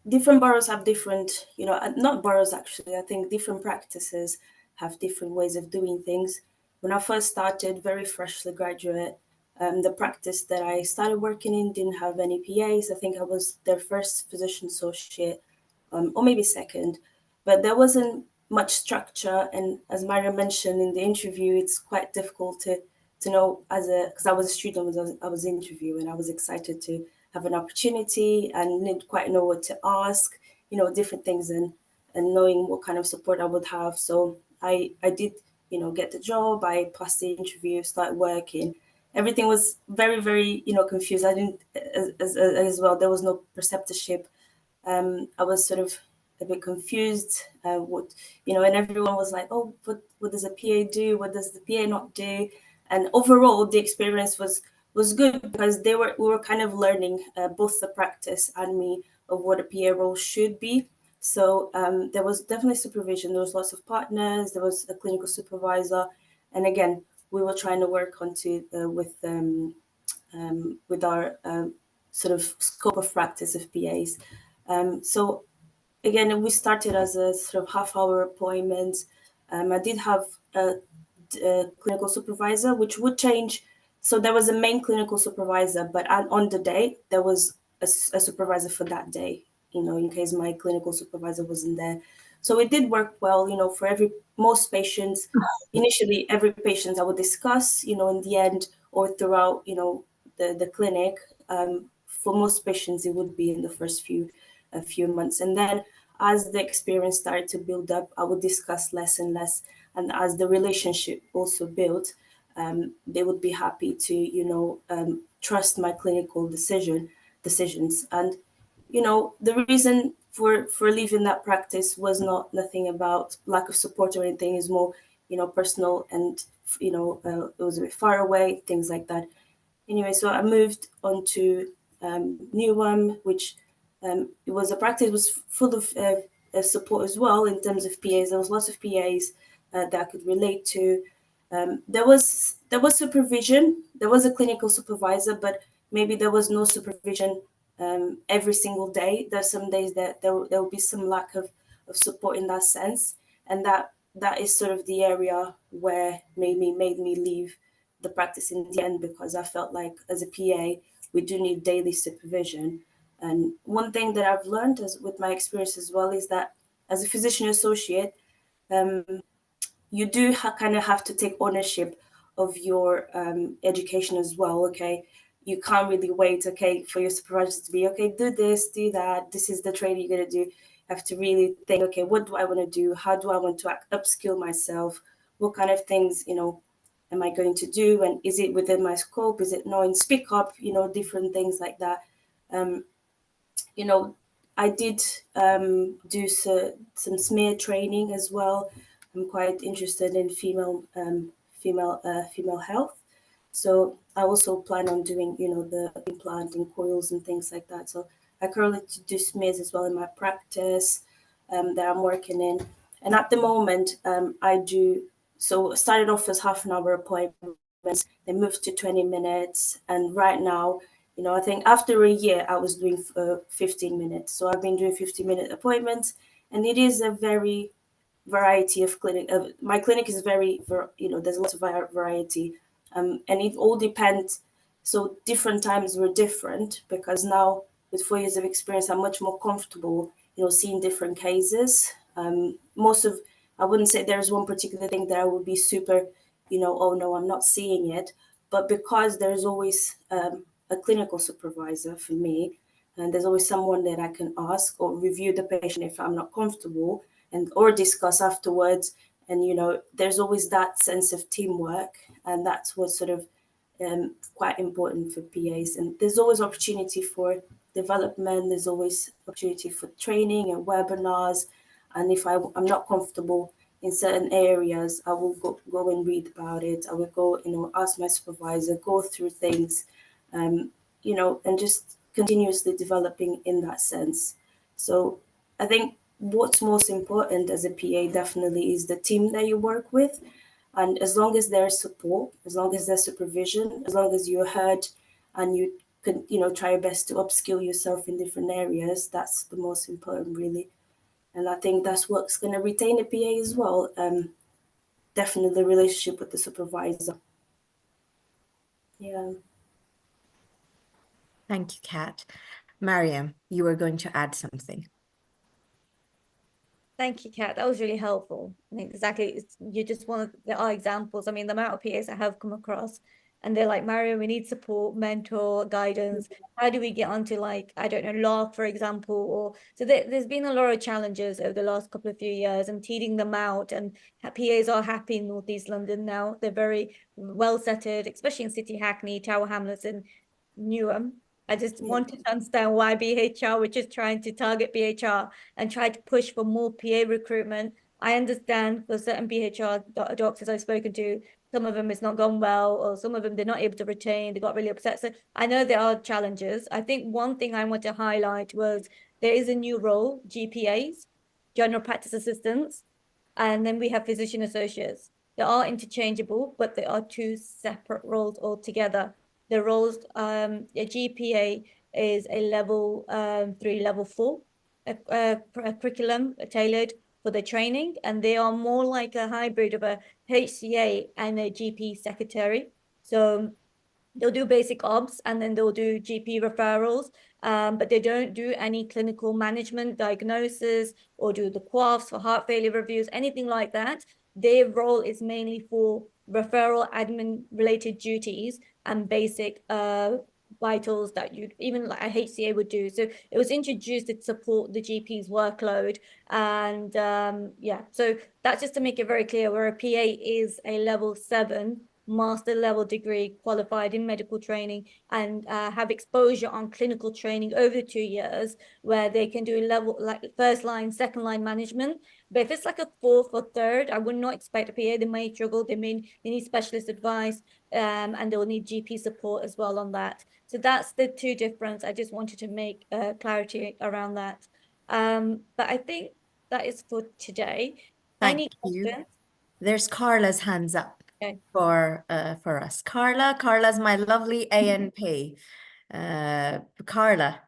Speaker 5: Different boroughs have different, not boroughs actually, I think different practices have different ways of doing things. When I first started, very freshly graduate, the practice that I started working in didn't have any PAs. I think I was their first physician associate, or maybe second, but there wasn't much structure. And as Maria mentioned in the interview, it's quite difficult to know because I was a student when I was interviewing, I was excited to have an opportunity and didn't quite know what to ask, different things, and knowing what kind of support I would have. So I did, get the job. I passed the interview, started working. Everything was very, very, confused. I didn't, as well, there was no preceptorship. I was sort of a bit confused. And everyone was like, "Oh, what does a PA do? What does the PA not do?" And overall, the experience was good, because we were kind of learning, both the practice and me, of what a PA role should be. So there was definitely supervision. There was lots of partners. There was a clinical supervisor, and again, we were trying to work with our sort of scope of practice of PAs. So again, we started as a sort of half-hour appointment. I did have a clinical supervisor, which would change. So there was a main clinical supervisor, but on the day, there was a supervisor for that day, in case my clinical supervisor wasn't there. So it did work well, for most patients. Initially, every patient I would discuss, in the end or throughout, the clinic. For most patients, it would be in the first few months. And then as the experience started to build up, I would discuss less and less. And as the relationship also built, they would be happy to, trust my clinical decisions. And the reason for leaving that practice was nothing about lack of support or anything. Is more personal, and it was a bit far away, things like that. Anyway, so I moved on to Newham, which it was a practice, was full of support as well in terms of PAs. There was lots of PAs that I could relate to. There was supervision. There was a clinical supervisor, but maybe there was no supervision every single day. There's some days that there will be some lack of support in that sense, and that is sort of the area where made me leave the practice in the end, because I felt like as a PA we do need daily supervision. And one thing that I've learned with my experience as well is that as a physician associate, you do kind of have to take ownership of your education as well. Okay, you can't really wait, okay, for your supervisors to be, okay, do this, do that, this is the training you're going to do. You have to really think, okay, what do I want to do? How do I want to upskill myself? What kind of things, am I going to do? And is it within my scope? Is it not? And speak up, different things like that. I did do some smear training as well. I'm quite interested in female health, so I also plan on doing the implanting coils and things like that. So I currently do smears as well in my practice that I'm working in, and at the moment I do. So it started off as half-an-hour appointments, then moved to 20 minutes, and right now, I think after a year I was doing 15 minutes. So I've been doing 15-minute appointments, and it is a very variety of clinic. My clinic is very, there's lots of variety, and it all depends. So different times were different, because now with 4 years of experience, I'm much more comfortable, seeing different cases. I wouldn't say there's one particular thing that I would be super, oh no, I'm not seeing it. But because there's always a clinical supervisor for me, and there's always someone that I can ask or review the patient if I'm not comfortable, or discuss afterwards. And there's always that sense of teamwork, and that's what's sort of quite important for PAs. And there's always opportunity for development. There's always opportunity for training and webinars. And if I'm not comfortable in certain areas, I will go and read about it. I will go, ask my supervisor, go through things, and just continuously developing in that sense. So I think what's most important as a PA definitely is the team that you work with. And as long as there's support, as long as there's supervision, as long as you're heard and you can, try your best to upskill yourself in different areas, that's the most important, really. And I think that's what's going to retain a PA as well. Definitely the relationship with the supervisor. Yeah.
Speaker 4: Thank you, Kat. Mariam, you were going to add something.
Speaker 3: Thank you, Kat. That was really helpful. I think exactly, you just there are examples. I mean, the amount of PAs I have come across, and they're like, Mariam, we need support, mentor, guidance. How do we get onto, like, I don't know, law, for example? Or so there's been a lot of challenges over the last couple of few years, and teething them out. And PAs are happy in North East London now. They're very well settled, especially in City Hackney, Tower Hamlets, and Newham. I just wanted to understand why BHR, which is trying to target BHR and try to push for more PA recruitment. I understand for certain BHR doctors I've spoken to, some of them it's not gone well, or some of them they're not able to retain, they got really upset. So I know there are challenges. I think one thing I want to highlight was there is a new role, GPAs, general practice assistants, and then we have physician associates. They are interchangeable, but they are two separate roles altogether. The roles, a GPA is a level 3, level 4 curriculum tailored for the training, and they are more like a hybrid of a HCA and a GP secretary. So they'll do basic obs and then they'll do GP referrals, but they don't do any clinical management, diagnosis, or do the QAFs for heart failure reviews, anything like that. Their role is mainly for referral admin related duties and basic vitals that you even like a HCA would do. So it was introduced to support the GP's workload. And yeah, so that's just to make it very clear, where a PA is a level 7 master level degree, qualified in medical training, and have exposure on clinical training over 2 years, where they can do level like first line, second line management. But if it's like a fourth or third, I would not expect a PA. They may struggle. They need specialist advice, and they'll need GP support as well on that. So that's the two difference. I just wanted to make clarity around that. But I think that is for today. Any
Speaker 4: Thank you.
Speaker 3: questions?
Speaker 4: There's Carla's hands up
Speaker 3: Okay.
Speaker 4: for us. Carla's my lovely ANP. Carla,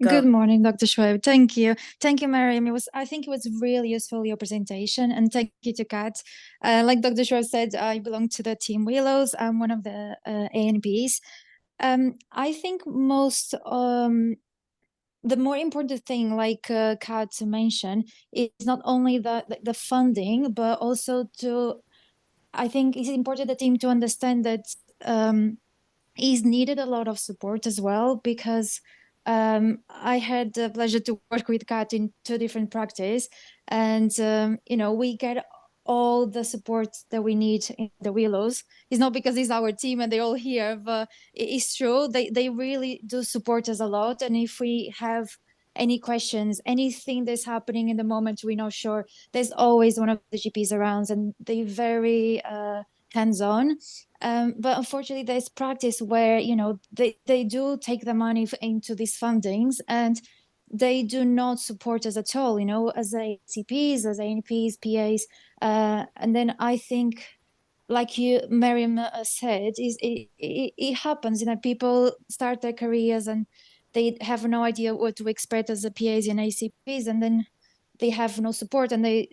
Speaker 8: Good
Speaker 4: go.
Speaker 8: morning, Dr. Shoaib. Thank you. Thank you, Mariam. I think it was really useful, your presentation, and thank you to Kat. Like Dr. Shoaib said, I belong to the team Willows. I'm one of the ANPs. I think the more important thing, like Kat mentioned, is not only the funding, but also I think it's important the team to understand that is needed a lot of support as well, because I had the pleasure to work with Kat in 2 different practices, and we get all the support that we need in the Willows. It's not because it's our team and they're all here, but it's true. They really do support us a lot, and if we have any questions, anything that's happening in the moment we're not sure, there's always one of the GPs around, and they're very hands-on. But unfortunately, there's practice where they do take the money into these fundings, and they do not support us at all. As ACPs, as ANPs, PAs, and then I think, like Mariam said, it happens. People start their careers and they have no idea what to expect as a PAs and ACPs, and then they have no support, and they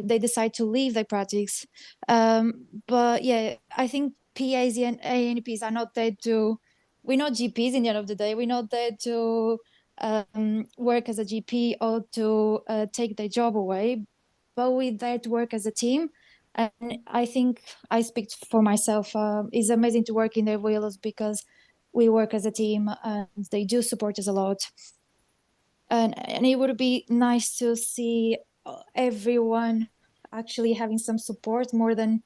Speaker 8: decide to leave their practice. But yeah, I think PAs and ANPs are not there to, we're not GPs in the end of the day. We're not there to work as a GP or to take their job away, but we're there to work as a team. And I think I speak for myself. It's amazing to work in the Willows because we work as a team and they do support us a lot. And it would be nice to see everyone actually having some support more than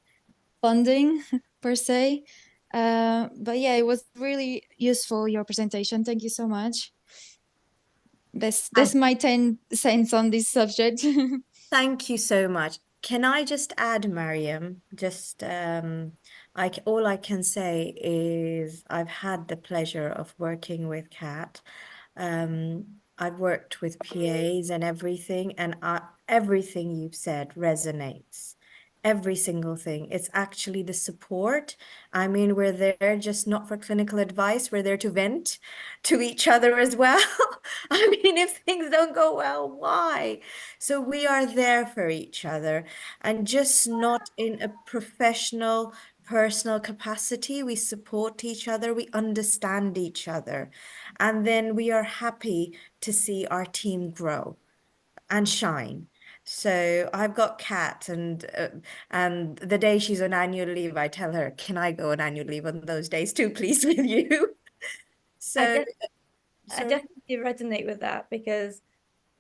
Speaker 8: funding per se. But yeah, it was really useful, your presentation. Thank you so much. That's my 10 cents on this subject.
Speaker 4: Thank you so much. Can I just add, Mariam, just all I can say is I've had the pleasure of working with Kat. I've worked with PAs and everything, and everything you've said resonates. Every single thing. It's actually the support. I mean, we're there just not for clinical advice. We're there to vent to each other as well. I mean, if things don't go well, why? So we are there for each other, and just not in a professional, personal capacity. We support each other. We understand each other. And then we are happy to see our team grow and shine. So I've got Kat, and the day she's on annual leave, I tell her, can I go on annual leave on those days too, please, with you? So
Speaker 3: I definitely resonate with that, because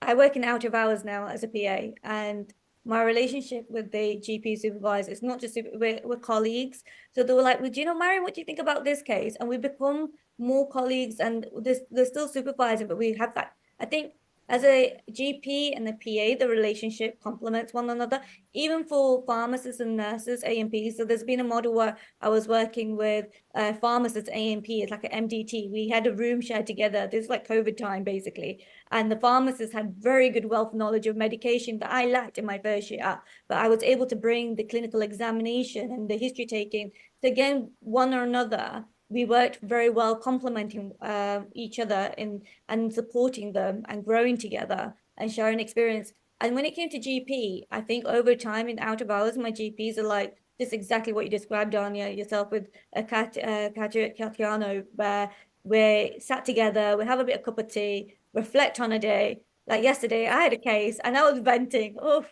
Speaker 3: I work in out of hours now as a PA, and my relationship with the GP supervisor, it's not just we're colleagues. So they were like, well, do you know, Mariam, what do you think about this case? And we become more colleagues, and they're still supervising, but we have that. I think as a GP and a PA, the relationship complements one another, even for pharmacists and nurses, ANPs. So there's been a model where I was working with pharmacists, ANP, it's like an MDT. We had a room shared together. This is like COVID time, basically. And the pharmacist had very good wealth knowledge of medication that I lacked in my first year, but I was able to bring the clinical examination and the history taking. So again, one or another, we worked very well, complementing each other and supporting them and growing together and sharing experience. And when it came to GP, I think over time in out of hours, my GPs are like just exactly what you described, Dania, yourself with Katiano, where we sat together, we have a bit of cup of tea, reflect on a day. Like yesterday, I had a case and I was venting. Oh,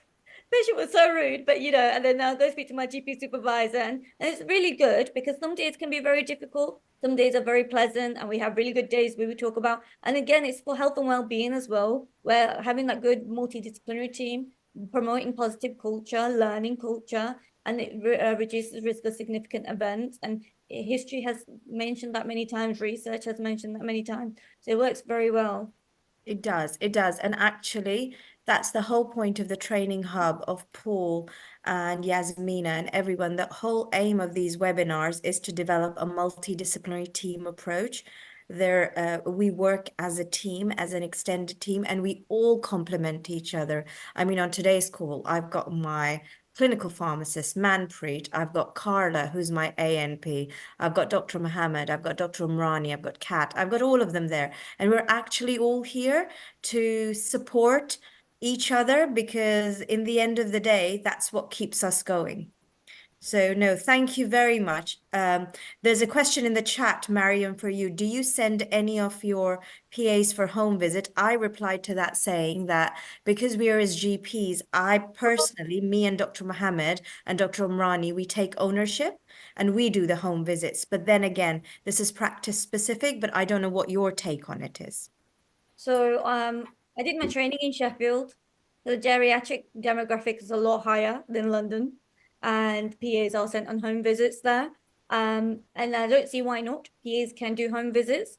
Speaker 3: patient was so rude, but and then I'll go speak to my GP supervisor, and it's really good, because some days can be very difficult. Some days are very pleasant, and we have really good days where we talk about, and again, it's for health and well-being as well. We're having that good multidisciplinary team, promoting positive culture, learning culture, and it reduces risk of significant events. And history has mentioned that many times, research has mentioned that many times. So it works very well.
Speaker 4: It does, it does. And actually, that's the whole point of the training hub of Paul and Yasmina and everyone. The whole aim of these webinars is to develop a multidisciplinary team approach. We work as a team, as an extended team, and we all complement each other. I mean, on today's call, I've got my clinical pharmacist, Manpreet. I've got Carla, who's my ANP. I've got Dr. Mohammed. I've got Dr. Umrani. I've got Kat. I've got all of them there. And we're actually all here to support each other, because in the end of the day, that's what keeps us going. So no, thank you very much. There's a question in the chat, Mariam, for you. Do you send any of your PAs for home visit? I replied to that saying that because we are as GPs, I personally, me and Dr. Mohammed and Dr. Umrani, we take ownership and we do the home visits. But then again, this is practice specific, but I don't know what your take on it is.
Speaker 3: So I did my training in Sheffield. The geriatric demographic is a lot higher than London, and PAs are sent on home visits there. And I don't see why not. PAs can do home visits.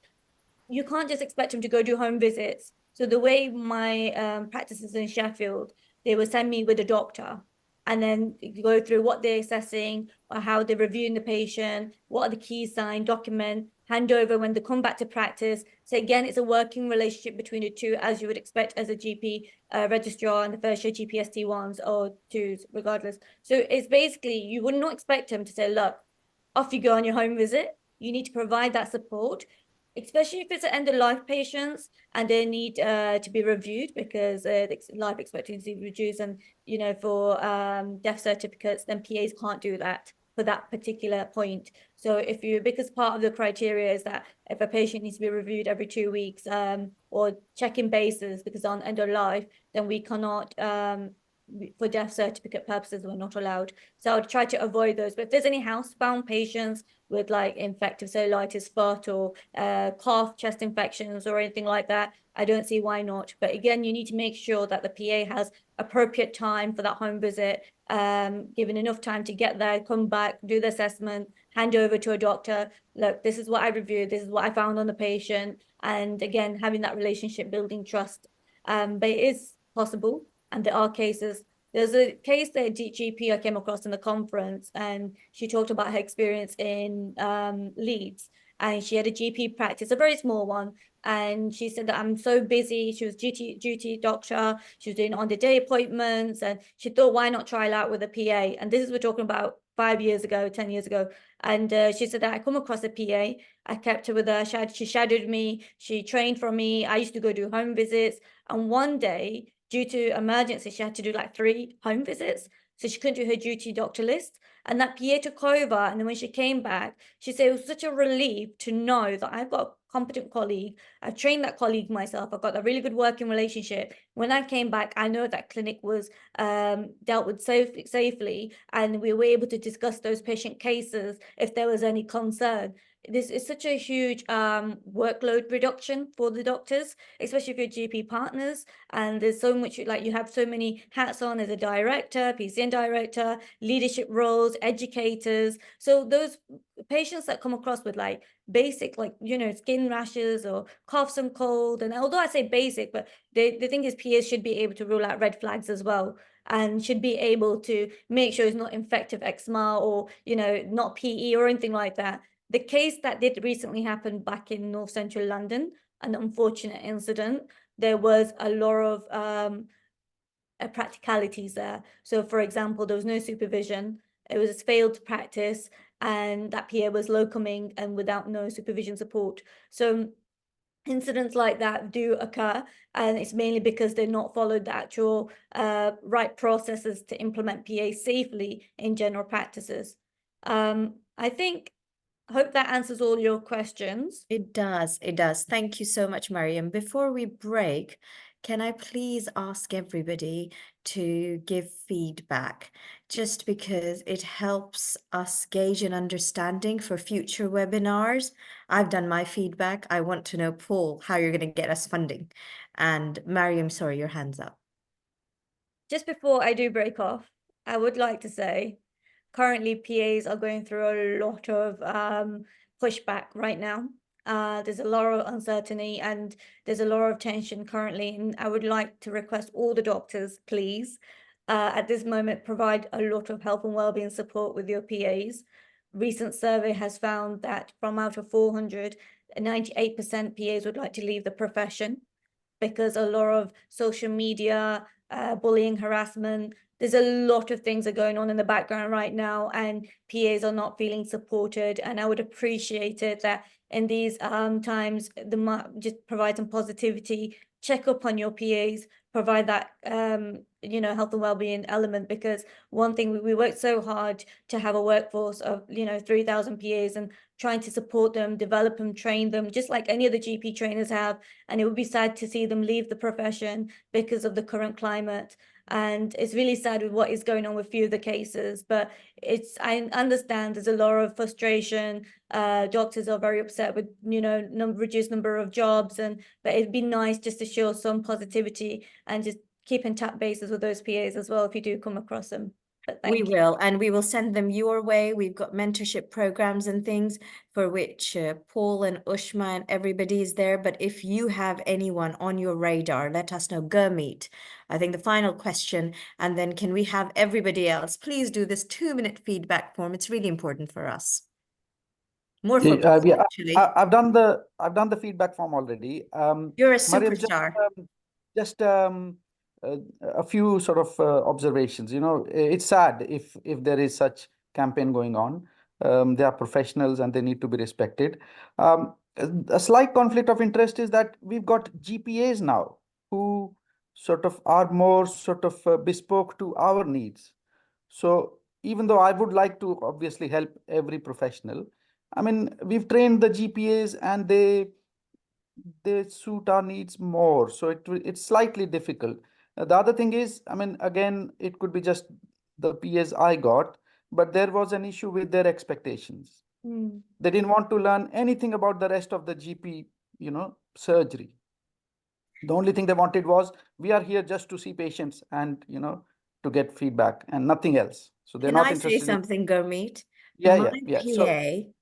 Speaker 3: You can't just expect them to go do home visits. So the way my practice is in Sheffield, they will send me with a doctor and then go through what they're assessing or how they're reviewing the patient, what are the key signs, document, hand over when they come back to practice. So again, it's a working relationship between the two, as you would expect as a GP registrar and the first year GPST 1s or 2s, regardless. So it's basically, you would not expect them to say, look, off you go on your home visit. You need to provide that support, especially if it's an end-of-life patients and they need to be reviewed because life expectancy reduced, and for death certificates, then PAs can't do that for that particular point. So because part of the criteria is that if a patient needs to be reviewed every 2 weeks or check-in basis because on end of life, then we cannot for death certificate purposes, we're not allowed. So I'll try to avoid those. But if there's any housebound patients with like infective cellulitis, foot or cough, chest infections or anything like that, I don't see why not. But again, you need to make sure that the PA has appropriate time for that home visit, given enough time to get there, come back, do the assessment, hand over to a doctor. Look, this is what I reviewed. This is what I found on the patient. And again, having that relationship, building trust. But it is possible. And there are cases. There's a case that GP I came across in the conference, and she talked about her experience in Leeds, and she had a GP practice, a very small one, and she said that I'm so busy. She was duty doctor. She was doing on-the-day appointments, and she thought, why not try it out with a PA? And this is, we're talking about 5 years ago, 10 years ago. And she said that I come across a PA. I kept her with her. She shadowed me. She trained for me. I used to go do home visits. And one day, due to emergency, she had to do like 3 home visits. So she couldn't do her duty doctor list. And that PA took over. And then when she came back, she said it was such a relief to know that I've got a competent colleague. I've trained that colleague myself. I've got a really good working relationship. When I came back, I know that clinic was dealt with safely. And we were able to discuss those patient cases if there was any concern. This is such a huge workload reduction for the doctors, especially if you're GP partners. And there's so much, like you have so many hats on as a director, PCN director, leadership roles, educators. So those patients that come across with like basic, like, skin rashes or coughs and cold. And although I say basic, but the thing is PAs should be able to rule out red flags as well, and should be able to make sure it's not infective eczema or, not PE or anything like that. The case that did recently happen back in North Central London, an unfortunate incident, there was a lot of practicalities there. So for example, there was no supervision. It was a failed practice, and that PA was locuming and without no supervision support. So incidents like that do occur, and it's mainly because they're not followed the actual right processes to implement PA safely in general practices. I hope that answers all your questions.
Speaker 4: It does. It does. Thank you so much, Mariam. Before we break, can I please ask everybody to give feedback, just because it helps us gauge an understanding for future webinars. I've done my feedback. I want to know, Paul, how you're going to get us funding. And Mariam, sorry, your hand's up.
Speaker 3: Just before I do break off, I would like to say, currently PAs are going through a lot of pushback right now. There's a lot of uncertainty and there's a lot of tension currently, and I would like to request all the doctors, please, at this moment, provide a lot of health and wellbeing support with your PAs. Recent survey has found that from out of 400, 98% PAs would like to leave the profession because a lot of social media, bullying, harassment, there's a lot of things are going on in the background right now, and PAs are not feeling supported. And I would appreciate it that in these times, just provide some positivity, check up on your PAs, provide that health and wellbeing element, because one thing we worked so hard to have a workforce of 3,000 PAs and trying to support them, develop them, train them, just like any other GP trainers have. And it would be sad to see them leave the profession because of the current climate. And it's really sad with what is going on with a few of the cases, but I understand there's a lot of frustration. Doctors are very upset with, reduced number of jobs, but it'd be nice just to show some positivity and just keep in tap bases with those PAs as well if you do come across them. But
Speaker 4: We
Speaker 3: thank you.
Speaker 4: will, and we will send them your way. We've got mentorship programs and things for which Paul and Ushma and everybody is there. But if you have anyone on your radar, let us know. Gurmeet, I think the final question, and then can we have everybody else please do this 2-minute feedback form? It's really important for us. More for Paul,
Speaker 7: Yeah,
Speaker 4: actually.
Speaker 7: I've done the feedback form already.
Speaker 4: You're a
Speaker 7: Mariam,
Speaker 4: superstar.
Speaker 7: just a few sort of observations. It's sad if there is such campaign going on. They are professionals and they need to be respected. A slight conflict of interest is that we've got GPAs now who sort of are more sort of bespoke to our needs. So even though I would like to obviously help every professional, I mean, we've trained the GPAs and they suit our needs more. So it's slightly difficult. The other thing is, I mean, again, it could be just the PAs I got, but there was an issue with their expectations. They didn't want to learn anything about the rest of the GP, surgery. The only thing they wanted was, we are here just to see patients and, to get feedback and nothing else. So they're
Speaker 4: Can
Speaker 7: not
Speaker 4: I
Speaker 7: interested
Speaker 4: say something, Gurmeet?
Speaker 7: Yeah.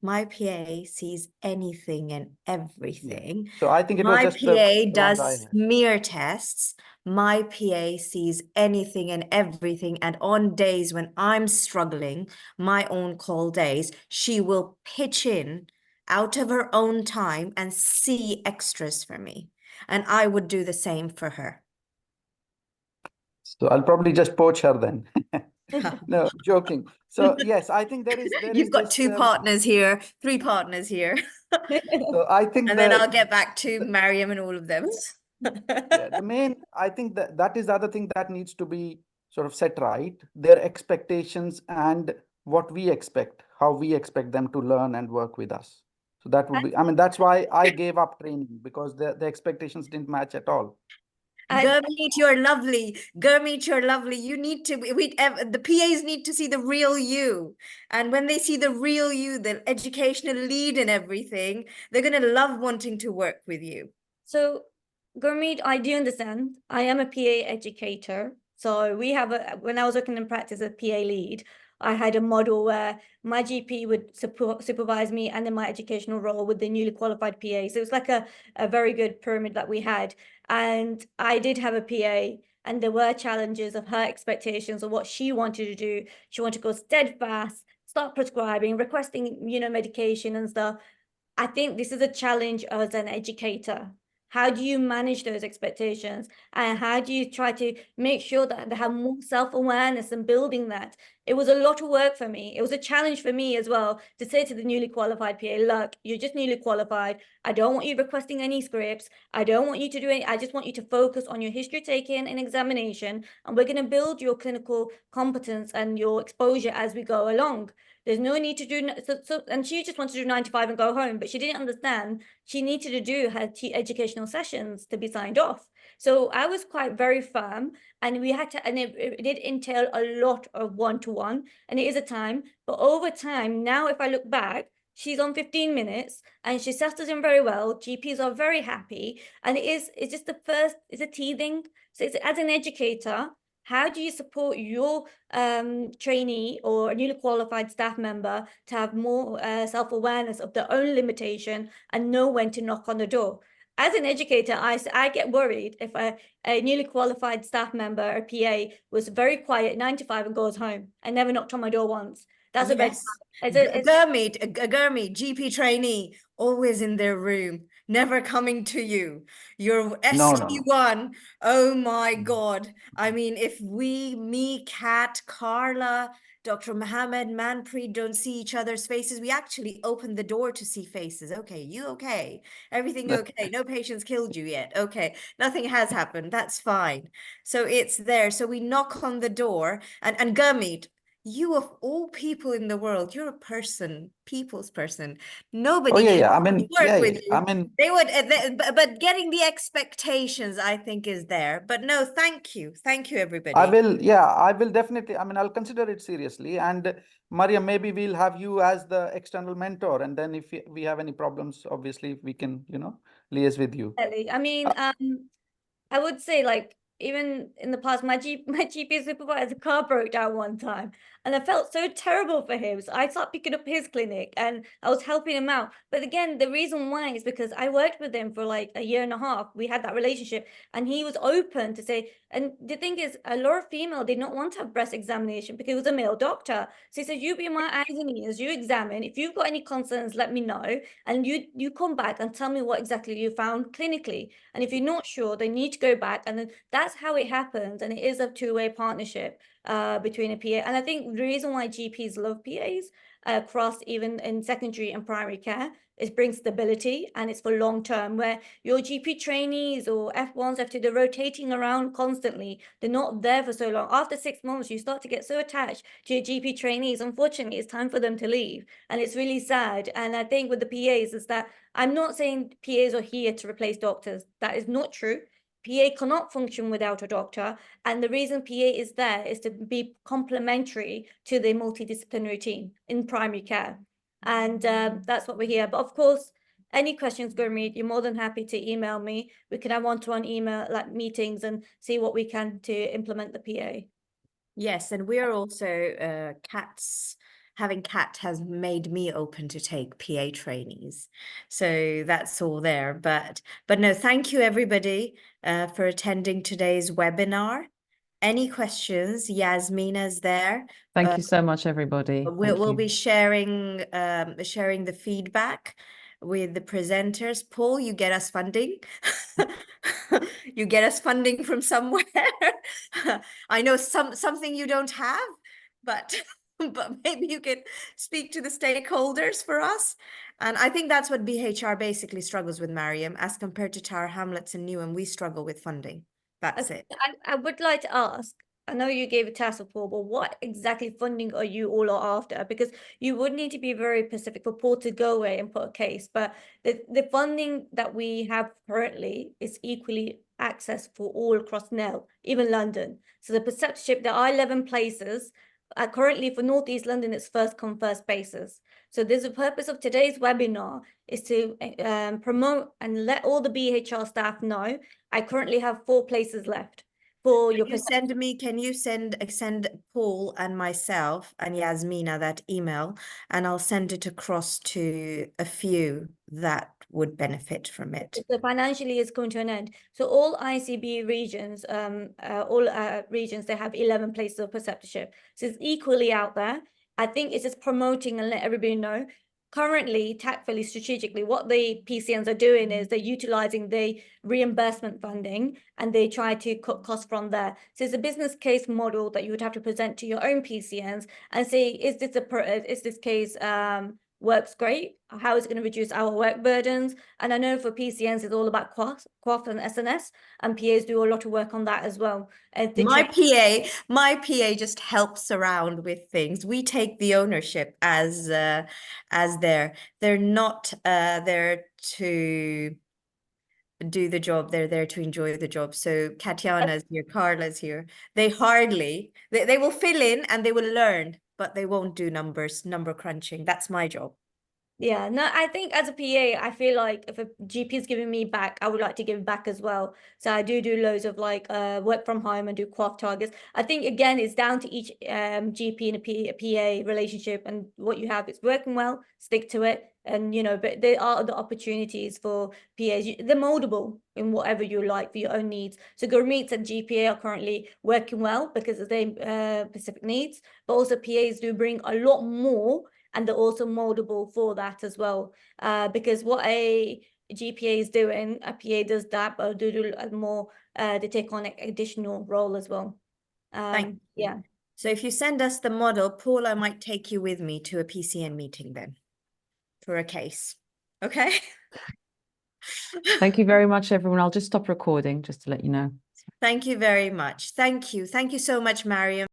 Speaker 4: My PA sees anything and everything.
Speaker 7: So I think it was
Speaker 4: My
Speaker 7: just
Speaker 4: PA
Speaker 7: the ones I
Speaker 4: does
Speaker 7: had.
Speaker 4: smear tests. My PA sees anything and everything. And on days when I'm struggling, my own call days, she will pitch in out of her own time and see extras for me. And I would do the same for her.
Speaker 7: So I'll probably just poach her then. No, joking. So yes, I think there is
Speaker 4: You've got
Speaker 7: this,
Speaker 4: 2 partners here, 3 partners here.
Speaker 7: So I think
Speaker 4: And then I'll get back to Mariam and all of them.
Speaker 7: I think that is the other thing that needs to be sort of set right. Their expectations and what we expect, how we expect them to learn and work with us. So that would be, I mean, that's why I gave up training, because the expectations didn't match at all.
Speaker 4: Gurmeet, you're lovely. Gurmeet, you're lovely. You need to, the PAs need to see the real you. And when they see the real you, the educational lead and everything, they're going to love wanting to work with you.
Speaker 3: So, Gurmeet, I do understand. I am a PA educator. So we have when I was working in practice as PA lead, I had a model where my GP would supervise me and then my educational role with the newly qualified PA. So it was like a very good pyramid that we had. And I did have a PA, and there were challenges of her expectations of what she wanted to do. She wanted to go steadfast, start prescribing, requesting, medication and stuff. I think this is a challenge as an educator. How do you manage those expectations? And how do you try to make sure that they have more self-awareness and building that? It was a lot of work for me. It was a challenge for me as well to say to the newly qualified PA, look, you're just newly qualified. I don't want you requesting any scripts. I don't want you to do any, I just want you to focus on your history taking and examination. And we're going to build your clinical competence and your exposure as we go along. There's no need to do, and she just wanted to do 9 to 5 and go home, but she didn't understand she needed to do her educational sessions to be signed off. So I was quite very firm, and we had to, and it did entail a lot of one-to-one, and it is a time, but over time, now if I look back, she's on 15 minutes and she settles in very well. GPs are very happy, and it's just it's a teething. So it's, as an educator, how do you support your trainee or a newly qualified staff member to have more self-awareness of their own limitation and know when to knock on the door? As an educator, I get worried if a newly qualified staff member or PA was very quiet 9 to 5 and goes home and never knocked on my door once. That's a red
Speaker 4: Yes.
Speaker 3: flag.
Speaker 4: Gurmeet, GP trainee, always in their room, never coming to you. You're
Speaker 7: No, no.
Speaker 4: ST1. Oh my God. I mean, if me, Kat, Carla, Dr. Mohammed, Manpreet don't see each other's faces, we actually open the door to see faces. Okay, you okay? Everything okay? No patients killed you yet. Okay, nothing has happened. That's fine. So it's there. So we knock on the door, and Gurmeet, you of all people in the world, you're a person, people's person. Nobody
Speaker 7: Oh yeah,
Speaker 4: can
Speaker 7: yeah. I mean,
Speaker 4: work
Speaker 7: yeah,
Speaker 4: with
Speaker 7: yeah.
Speaker 4: you.
Speaker 7: I mean,
Speaker 4: They would, but getting the expectations, I think, is there. But no, thank you everybody.
Speaker 7: I will definitely. I mean, I'll consider it seriously. And Maria, maybe we'll have you as the external mentor, and then if we have any problems, obviously we can, liaise with you.
Speaker 3: Definitely. I mean, I would say, like, even in the past, my GP supervisor's car broke down one time, and I felt so terrible for him. So I started picking up his clinic and I was helping him out. But again, the reason why is because I worked with him for like a year and a half. We had that relationship, and he was open to say. And the thing is, a lot of female did not want to have breast examination because it was a male doctor. So he said, "You be my eyes and ears. You examine. If you've got any concerns, let me know, and you come back and tell me what exactly you found clinically. And if you're not sure, they need to go back." And then that's how it happens. And it is a two-way partnership between a PA. And I think the reason why GPs love PAs across even in secondary and primary care is brings stability, and it's for long term, where your GP trainees or F1s, F2, they're rotating around constantly. They're not there for so long. After 6 months, you start to get so attached to your GP trainees. Unfortunately, it's time for them to leave. And it's really sad. And I think with the PAs is that I'm not saying PAs are here to replace doctors. That is not true. PA cannot function without a doctor. And the reason PA is there is to be complementary to the multidisciplinary team in primary care. And that's what we're here. But of course, any questions, Gurmeet, you're more than happy to email me. We can have one-to-one email like meetings and see what we can to implement the PA.
Speaker 4: Yes, and we're also having Kat has made me open to take PA trainees. So that's all there. But no, thank you everybody for attending today's webinar. Any questions? Yasmina's there.
Speaker 1: Thank you so much, everybody.
Speaker 4: We'll be sharing the feedback with the presenters. Paul, you get us funding. You get us funding from somewhere. I know something you don't have, but maybe you can speak to the stakeholders for us. And I think that's what BHR basically struggles with, Mariam, as compared to Tower Hamlets and Newham, we struggle with funding. That's it.
Speaker 3: I would like to ask, I know you gave a task for, but what exactly funding are you all after? Because you would need to be very specific for Paul to go away and put a case. But the funding that we have currently is equally accessed for all across NEL, even London. So the preceptorship, there are 11 places. Currently for North East London, it's first come, first basis. So there's a purpose of today's webinar is to promote and let all the BHR staff know. I currently have 4 places left for your.
Speaker 4: Can you send Paul and myself and Yasmina that email, and I'll send it across to a few that would benefit from it.
Speaker 3: So financially it's coming to an end. So all ICB regions, regions, they have 11 places of preceptorship. So it's equally out there. I think it's just promoting and let everybody know. Currently, tactfully, strategically, what the PCNs are doing is they're utilizing the reimbursement funding and they try to cut costs from there. So it's a business case model that you would have to present to your own PCNs and say, is this case works great? How is it going to reduce our work burdens? And I know for PCNs, it's all about QoF and SNS, and PAs do a lot of work on that as well.
Speaker 4: My PA just helps around with things. We take the ownership as they're not there to do the job, they're there to enjoy the job. So Katyana's here, Carla's here. They will fill in and they will learn, but they won't do number crunching. That's my job.
Speaker 3: Yeah, no, I think as a PA, I feel like if a GP is giving me back, I would like to give back as well. So I do loads of like work from home and do craft targets. I think again, it's down to each GP and a PA relationship, and what you have is working well, stick to it. And you know, but there are other opportunities for PAs. They're moldable in whatever you like for your own needs. So Gurmeets and GPA are currently working well because of their specific needs, but also PAs do bring a lot more, and they're also moldable for that as well. Because what a GPA is doing, a PA does that, but do more. They take on an additional role as well.
Speaker 4: Thank you.
Speaker 3: Yeah.
Speaker 4: So if you send us the model, Paul, I might take you with me to a PCN meeting then for a case. Okay.
Speaker 1: Thank you very much, everyone. I'll just stop recording just to let you know.
Speaker 4: Thank you very much. Thank you. Thank you so much, Mariam.